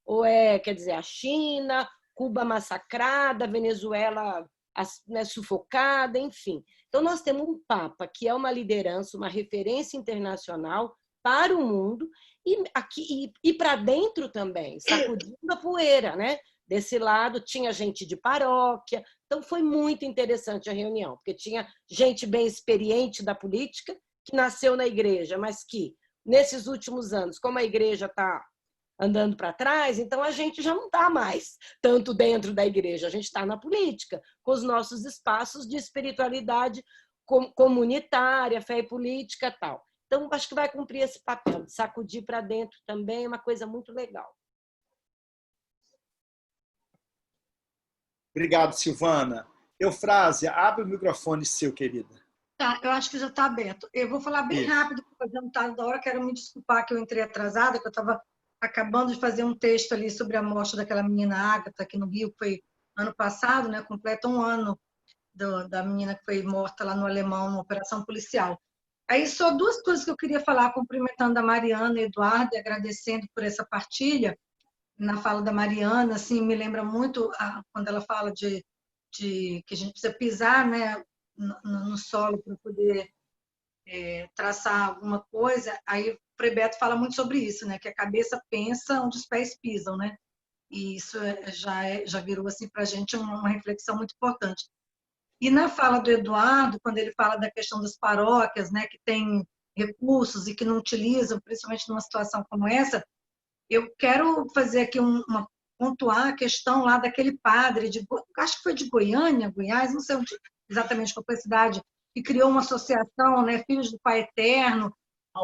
ou é, quer dizer, a China, Cuba massacrada, Venezuela, né, sufocada, enfim. Então, nós temos um Papa que é uma liderança, uma referência internacional para o mundo e para dentro também, sacudindo a poeira, né? Desse lado tinha gente de paróquia, então foi muito interessante a reunião, porque tinha gente bem experiente da política que nasceu na igreja, mas que nesses últimos anos, como a igreja está andando para trás, então a gente já não está mais tanto dentro da igreja, a gente está na política, com os nossos espaços de espiritualidade comunitária, fé e política e tal. Então, acho que vai cumprir esse papel, de sacudir para dentro também, é uma coisa muito legal. Obrigado, Silvana. Eufrásia, abre o microfone seu, querida. Tá, eu acho que já está aberto. Eu vou falar bem rápido, porque eu não está da hora, quero me desculpar que eu entrei atrasada, que eu estava acabando de fazer um texto ali sobre a morte daquela menina Ágata, aqui no Rio, que foi ano passado, né? Completa um ano da menina que foi morta lá no Alemão, numa operação policial. Aí só duas coisas que eu queria falar, cumprimentando a Mariana e Eduardo, e agradecendo por essa partilha. Na fala da Mariana, assim, me lembra muito quando ela fala de que a gente precisa pisar, né, no solo para poder traçar alguma coisa. Aí o Frei Beto fala muito sobre isso, né, que a cabeça pensa onde os pés pisam, né? E isso já virou assim para a gente uma reflexão muito importante. E na fala do Eduardo, quando ele fala da questão das paróquias, né, que tem recursos e que não utilizam, principalmente numa situação como essa, eu quero fazer aqui pontuar a questão lá daquele padre, acho que foi de Goiânia, Goiás, não sei exatamente qual foi a cidade, que criou uma associação, né, Filhos do Pai Eterno,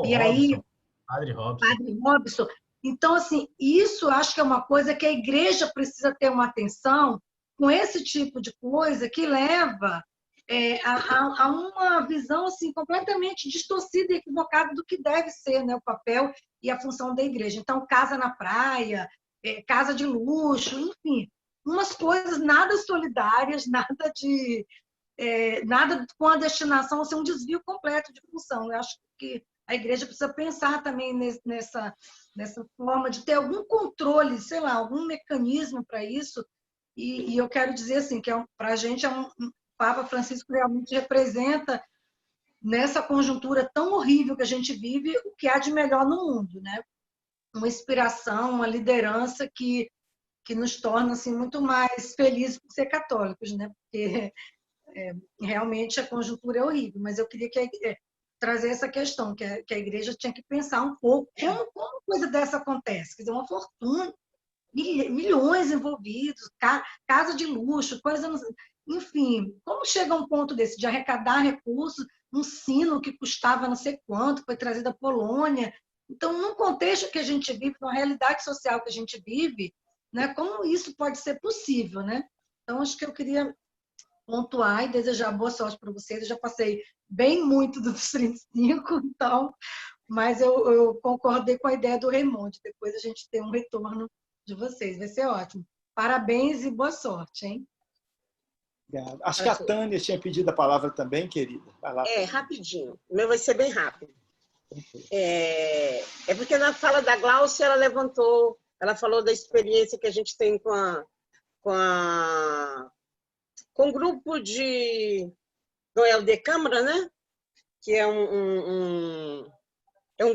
e aí Padre Robson. Então, assim, isso acho que é uma coisa que a igreja precisa ter uma atenção com esse tipo de coisa que leva a uma visão assim, completamente distorcida e equivocada do que deve ser, né, o papel e a função da igreja. Então, casa na praia, casa de luxo, enfim, umas coisas nada solidárias, nada com a destinação, assim, um desvio completo de função. Eu acho que a igreja precisa pensar também nessa forma de ter algum controle, sei lá, algum mecanismo para isso. E eu quero dizer assim, que para a gente o Papa Francisco realmente representa, nessa conjuntura tão horrível que a gente vive, o que há de melhor no mundo, né? Uma inspiração, uma liderança que nos torna assim, muito mais felizes por ser católicos, né? Porque realmente a conjuntura é horrível, mas eu queria trazer essa questão, que a igreja tinha que pensar um pouco como coisa dessa acontece, quer dizer, uma fortuna, milhões envolvidos, casa de luxo, enfim, como chega a um ponto desse, de arrecadar recursos, um sino que custava não sei quanto, foi trazido da Polônia. Então, num contexto que a gente vive, numa realidade social que a gente vive, né, como isso pode ser possível, né? Então, acho que eu queria pontuar e desejar boa sorte para vocês. Eu já passei bem muito dos 35, então, mas eu concordei com a ideia do Raimundo, depois a gente tem um retorno de vocês. Vai ser ótimo. Parabéns e boa sorte, hein? Obrigado. Acho que a Tânia tinha pedido a palavra também, querida. Vai lá. Rapidinho. O meu vai ser bem rápido. É porque na fala da Glaucia, ela falou da experiência que a gente tem com o grupo do Helder Câmara, né? Que é um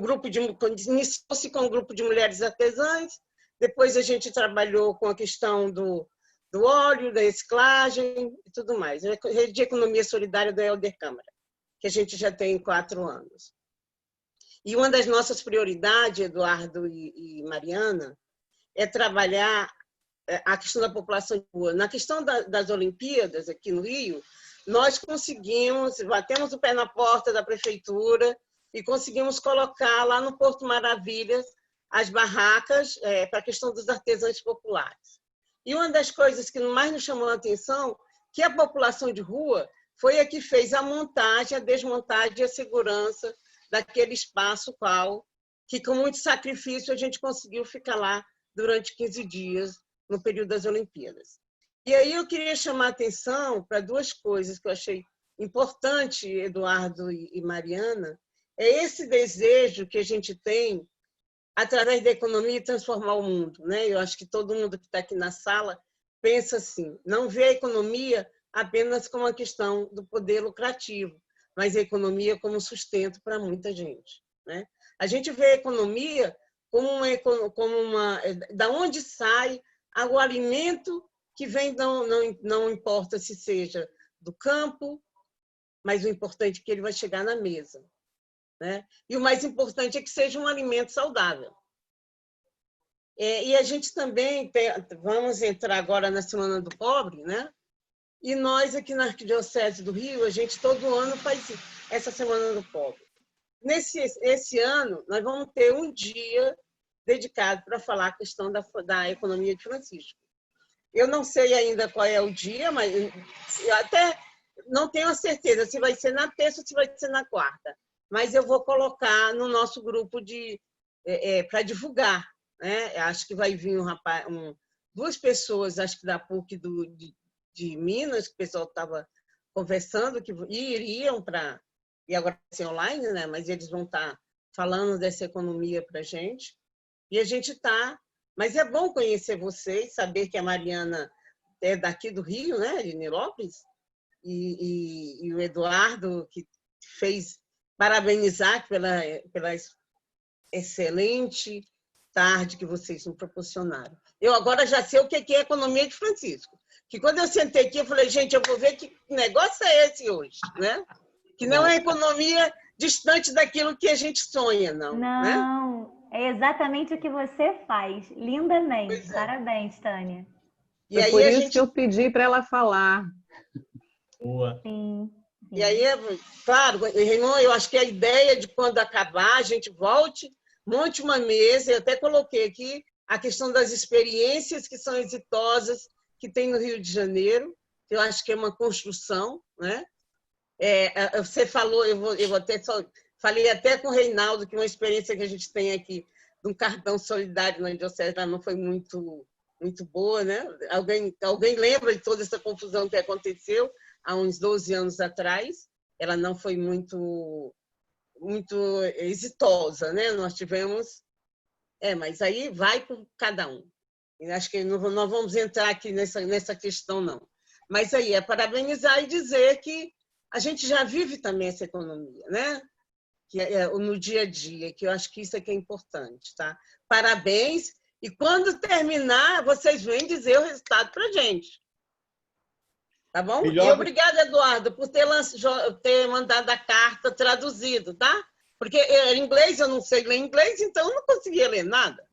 grupo iniciou-se com um grupo de mulheres artesãs, depois a gente trabalhou com a questão do óleo, da reciclagem e tudo mais. A Rede de Economia Solidária do Helder Câmara, que a gente já tem 4 anos. E uma das nossas prioridades, Eduardo e Mariana, é trabalhar a questão da população de rua. Na questão das Olimpíadas, aqui no Rio, nós batemos o pé na porta da prefeitura e conseguimos colocar lá no Porto Maravilhas as barracas para a questão dos artesãos populares. E uma das coisas que mais nos chamou a atenção, que a população de rua foi a que fez a montagem, a desmontagem e a segurança daquele espaço que com muito sacrifício a gente conseguiu ficar lá durante 15 dias no período das Olimpíadas. E aí eu queria chamar a atenção para 2 coisas que eu achei importante, Eduardo e Mariana, é esse desejo que a gente tem, através da economia, transformar o mundo, né? Eu acho que todo mundo que está aqui na sala pensa assim, não vê a economia apenas como uma questão do poder lucrativo, mas a economia como sustento para muita gente, né? A gente vê a economia como da onde sai o alimento que vem, não importa se seja do campo, mas o importante é que ele vai chegar na mesa, né? E o mais importante é que seja um alimento saudável. E a gente também vamos entrar agora na Semana do Pobre, né? E nós aqui na Arquidiocese do Rio, a gente todo ano faz essa Semana do Pobre. Esse ano, nós vamos ter um dia dedicado para falar a questão da economia de Francisco. Eu não sei ainda qual é o dia, mas eu até não tenho a certeza se vai ser na terça ou se vai ser na quarta. Mas eu vou colocar no nosso grupo para divulgar, né? Acho que vai vir 2 pessoas, acho que da PUC de Minas, que o pessoal estava conversando, que iriam para... E agora vai ser online, né? Mas eles vão estar falando dessa economia para a gente. E a gente está... Mas é bom conhecer vocês, saber que a Mariana é daqui do Rio, né? De Nilópolis. E o Eduardo, que fez... Parabenizar pela excelente tarde que vocês me proporcionaram. Eu agora já sei o que é a economia de Francisco. Que quando eu sentei aqui, eu falei, gente, eu vou ver que negócio é esse hoje, né? Que não é economia distante daquilo que a gente sonha, não. Não, né? É exatamente o que você faz. Lindamente. Parabéns, Tânia. E aí, por isso que eu pedi para ela falar. Boa. Sim. E aí, claro, Raimon, eu acho que a ideia de quando acabar, a gente monte uma mesa, eu até coloquei aqui a questão das experiências que são exitosas que tem no Rio de Janeiro, que eu acho que é uma construção, né? Você falou, falei até com o Reinaldo, que uma experiência que a gente tem aqui de um cartão solidário na Diocese não foi muito boa, né? Alguém lembra de toda essa confusão que aconteceu há uns 12 anos atrás? Ela não foi muito exitosa, né? Nós tivemos... mas aí vai por cada um. Eu acho que não vamos entrar aqui nessa questão, não. Mas aí é parabenizar e dizer que a gente já vive também essa economia, né? Que no dia a dia, que eu acho que isso é que é importante, tá? Parabéns. E quando terminar, vocês vêm dizer o resultado para a gente. Tá bom? E obrigada, Eduardo, por ter mandado a carta traduzido, tá? Porque em inglês, eu não sei ler inglês, então eu não conseguia ler nada.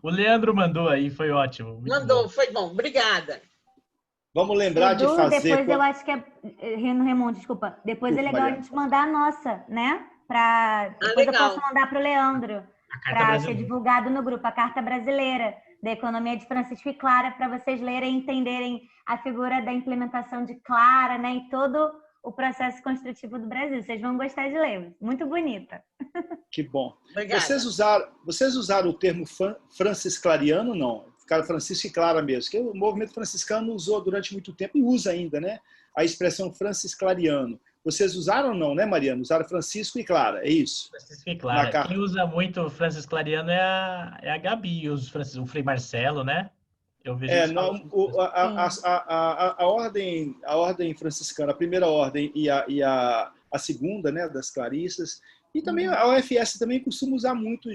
O Leandro mandou aí, foi ótimo. Mandou, bom. Foi bom. Obrigada. Vamos lembrar de fazer... Depois eu acho que Raimon, desculpa. Depois é legal a gente mandar a nossa, né? Depois eu posso mandar para o Leandro, para ser divulgado no grupo, a Carta Brasileira da Economia de Francisco e Clara, para vocês lerem e entenderem a figura da implementação de Clara, né? E todo o processo construtivo do Brasil. Vocês vão gostar de ler. Muito bonita. Que bom. Obrigada. Vocês usaram o termo francisclariano, não? Ficaram Francisco e Clara mesmo, que o movimento franciscano usou durante muito tempo e usa ainda, né? A expressão francisclariano. Vocês usaram ou não, né, Mariana? Usaram Francisco e Clara, é isso? Francisco e Clara. Quem usa muito o francisclariano é a Gabi, o Frei Marcelo, né? Eu vejo a ordem franciscana, a primeira ordem e a segunda, né, das Clarissas, e também a UFS também costuma usar muito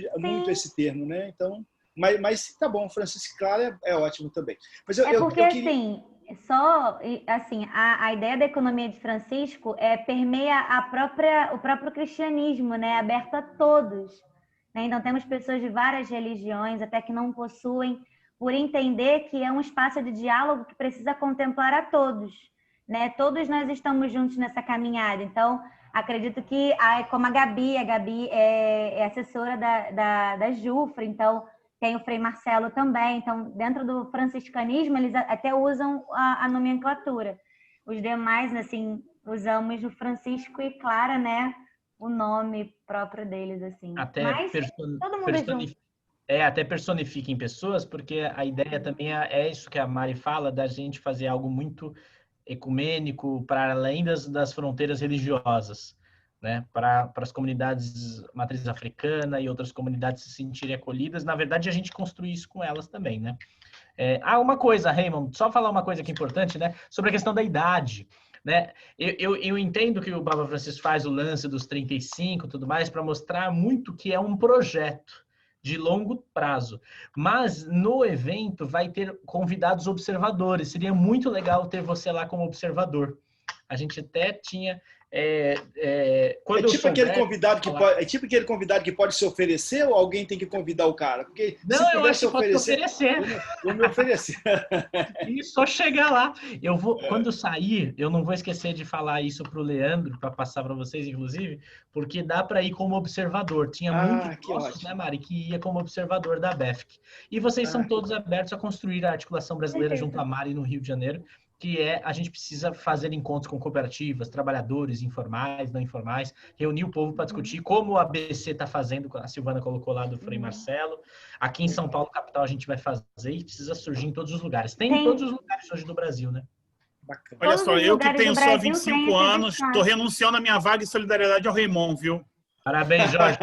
esse termo, né? Então, mas tá bom, Francisco e Clara é ótimo também. Mas porque assim, a ideia da economia de Francisco permeia o próprio cristianismo, né? Aberto a todos, né? Então temos pessoas de várias religiões, até que não possuem, por entender que é um espaço de diálogo que precisa contemplar a todos, né? Todos nós estamos juntos nessa caminhada. Então, acredito que, como a Gabi é assessora da Jufra, então tem o Frei Marcelo também. Então, dentro do franciscanismo, eles até usam a nomenclatura. Os demais, assim, usamos o Francisco e Clara, né? O nome próprio deles, assim. Até mas todo mundo junto. Até personifica em pessoas, porque a ideia também é isso que a Mari fala, da gente fazer algo muito ecumênico para além das fronteiras religiosas, né? Para as comunidades matriz africana e outras comunidades se sentirem acolhidas. Na verdade, a gente construi isso com elas também, né? Uma coisa, Raymond, só falar uma coisa que é importante, né? Sobre a questão da idade. Né? Eu entendo que o Papa Francisco faz o lance dos 35 e tudo mais para mostrar muito que é um projeto de longo prazo. Mas no evento vai ter convidados observadores. Seria muito legal ter você lá como observador. A gente até tinha... aquele convidado que pode se oferecer ou alguém tem que convidar o cara? Porque não, eu acho que pode se oferecer. Vou me oferecer. E só chegar lá. Quando sair, eu não vou esquecer de falar isso para o Leandro, para passar para vocês, inclusive, porque dá para ir como observador. Tinha muitos nossos, né, Mari, que ia como observador da BEFC. E vocês são todos abertos a construir a articulação brasileira junto à Mari no Rio de Janeiro, que a gente precisa fazer encontros com cooperativas, trabalhadores informais, não informais, reunir o povo para discutir como a ABC está fazendo, a Silvana colocou lá do Frei Marcelo. Aqui em São Paulo, capital, a gente vai fazer e precisa surgir em todos os lugares. Tem em todos os lugares hoje do Brasil, né? Bacana. Olha só, eu que tenho só 25 anos, estou renunciando a minha vaga em solidariedade ao Raymond, viu? Parabéns, Jorge.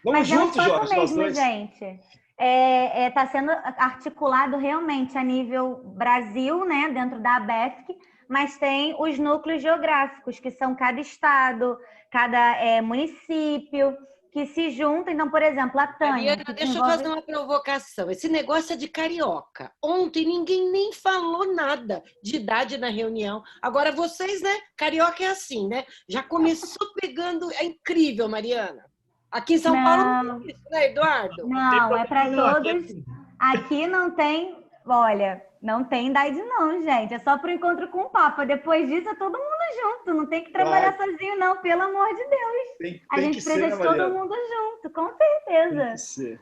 Vamos juntos, Jorge, nós dois. Gente. Está sendo articulado realmente a nível Brasil, né, dentro da ABEFC, mas tem os núcleos geográficos, que são cada estado, cada município, que se juntam. Então, por exemplo, a Tânia... Mariana, deixa eu fazer uma provocação. Esse negócio é de carioca. Ontem ninguém nem falou nada de idade na reunião. Agora vocês, né? Carioca é assim, né? Já começou pegando... É incrível, Mariana. Aqui em São Paulo não tem isso, né, Eduardo? Não, é para todos. Aqui não tem, olha, não tem idade não, gente. É só para o encontro com o Papa. Depois disso é todo mundo junto. Não tem que trabalhar sozinho, não, pelo amor de Deus. A gente precisa de todo mundo junto, com certeza. Tem que ser.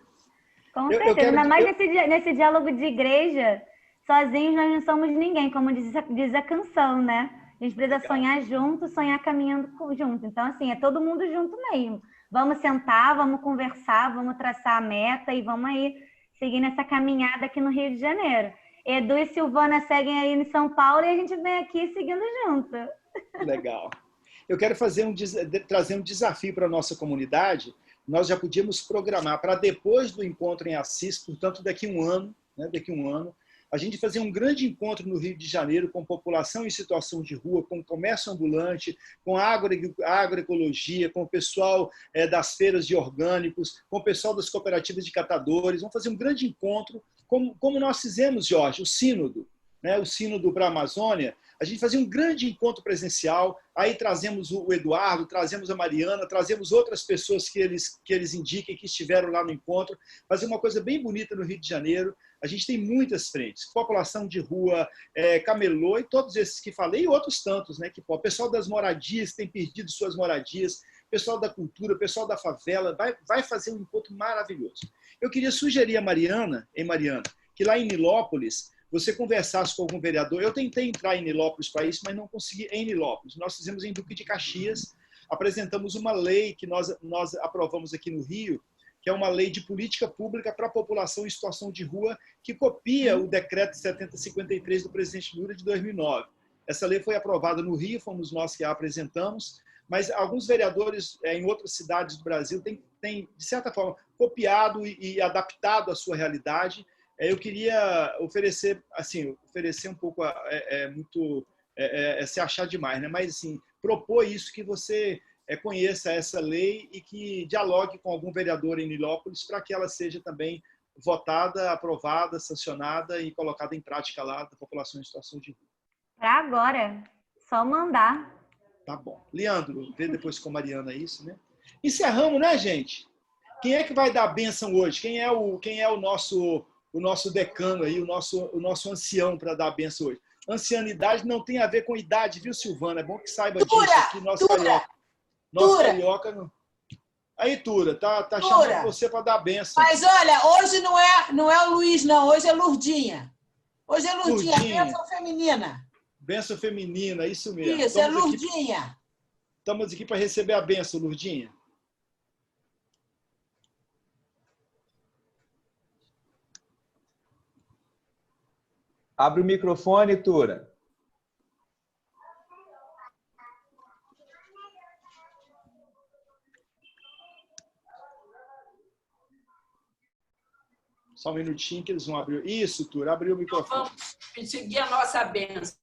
Com certeza. Ainda mais nesse diálogo de igreja, sozinhos nós não somos ninguém, como diz a canção, né? A gente precisa sonhar junto, sonhar caminhando junto. Então, assim, é todo mundo junto mesmo. Vamos sentar, vamos conversar, vamos traçar a meta e vamos aí seguir nessa caminhada aqui no Rio de Janeiro. Edu e Silvana seguem aí em São Paulo e a gente vem aqui seguindo junto. Legal. Eu quero trazer um desafio para a nossa comunidade. Nós já podíamos programar para depois do encontro em Assis, portanto, daqui a um ano, né, a gente fazer um grande encontro no Rio de Janeiro com população em situação de rua, com comércio ambulante, com agroecologia, com o pessoal das feiras de orgânicos, com o pessoal das cooperativas de catadores. Vamos fazer um grande encontro, como nós fizemos, Jorge, o Sínodo, né? O Sínodo para a Amazônia. A gente fazia um grande encontro presencial, aí trazemos o Eduardo, trazemos a Mariana, trazemos outras pessoas que eles indiquem que estiveram lá no encontro, fazer uma coisa bem bonita no Rio de Janeiro. A gente tem muitas frentes, população de rua, camelô e todos esses que falei, e outros tantos, né? Que o pessoal das moradias tem perdido suas moradias, pessoal da cultura, pessoal da favela, vai fazer um encontro maravilhoso. Eu queria sugerir a Mariana, que lá em Nilópolis, você conversasse com algum vereador. Eu tentei entrar em Nilópolis para isso, mas não consegui em Nilópolis. Nós fizemos em Duque de Caxias. apresentamos uma lei que nós aprovamos aqui no Rio, que é uma lei de política pública para a população em situação de rua, que copia o decreto 7053 do presidente Lula de 2009. Essa lei foi aprovada no Rio, fomos nós que a apresentamos, mas alguns vereadores em outras cidades do Brasil têm de certa forma, copiado e adaptado à sua realidade. Eu queria oferecer um pouco, se achar demais, né? Mas, assim, propor isso, que você conheça essa lei e que dialogue com algum vereador em Nilópolis para que ela seja também votada, aprovada, sancionada e colocada em prática lá da população em situação de rua. Para agora, só mandar. Tá bom. Leandro, vê depois com a Mariana isso, né? Encerramos, né, gente? Quem é que vai dar a bênção hoje? Quem é o nosso decano aí, o nosso ancião para dar a bênção hoje? Ancianidade não tem a ver com idade, viu, Silvana? É bom que saiba disso aqui, nosso carioca. Nosso carioca não. Aí, Tura, tá chamando você para dar a bênção. Mas olha, hoje não é o Luiz, não. Hoje é Lourdinha. Hoje é Lourdinha, bênção feminina. Bênção feminina, isso mesmo. Isso, é Lourdinha. Estamos aqui para receber a bênção, Lourdinha. Abre o microfone, Tura. Só um minutinho que eles vão abrir. Isso, Tura, abriu o microfone. Vamos seguir a nossa bênção.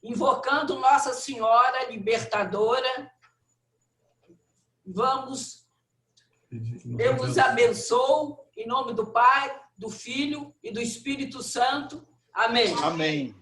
Invocando Nossa Senhora Libertadora, vamos, eu vos abençoo, em nome do Pai, do Filho e do Espírito Santo. Amém. Amém.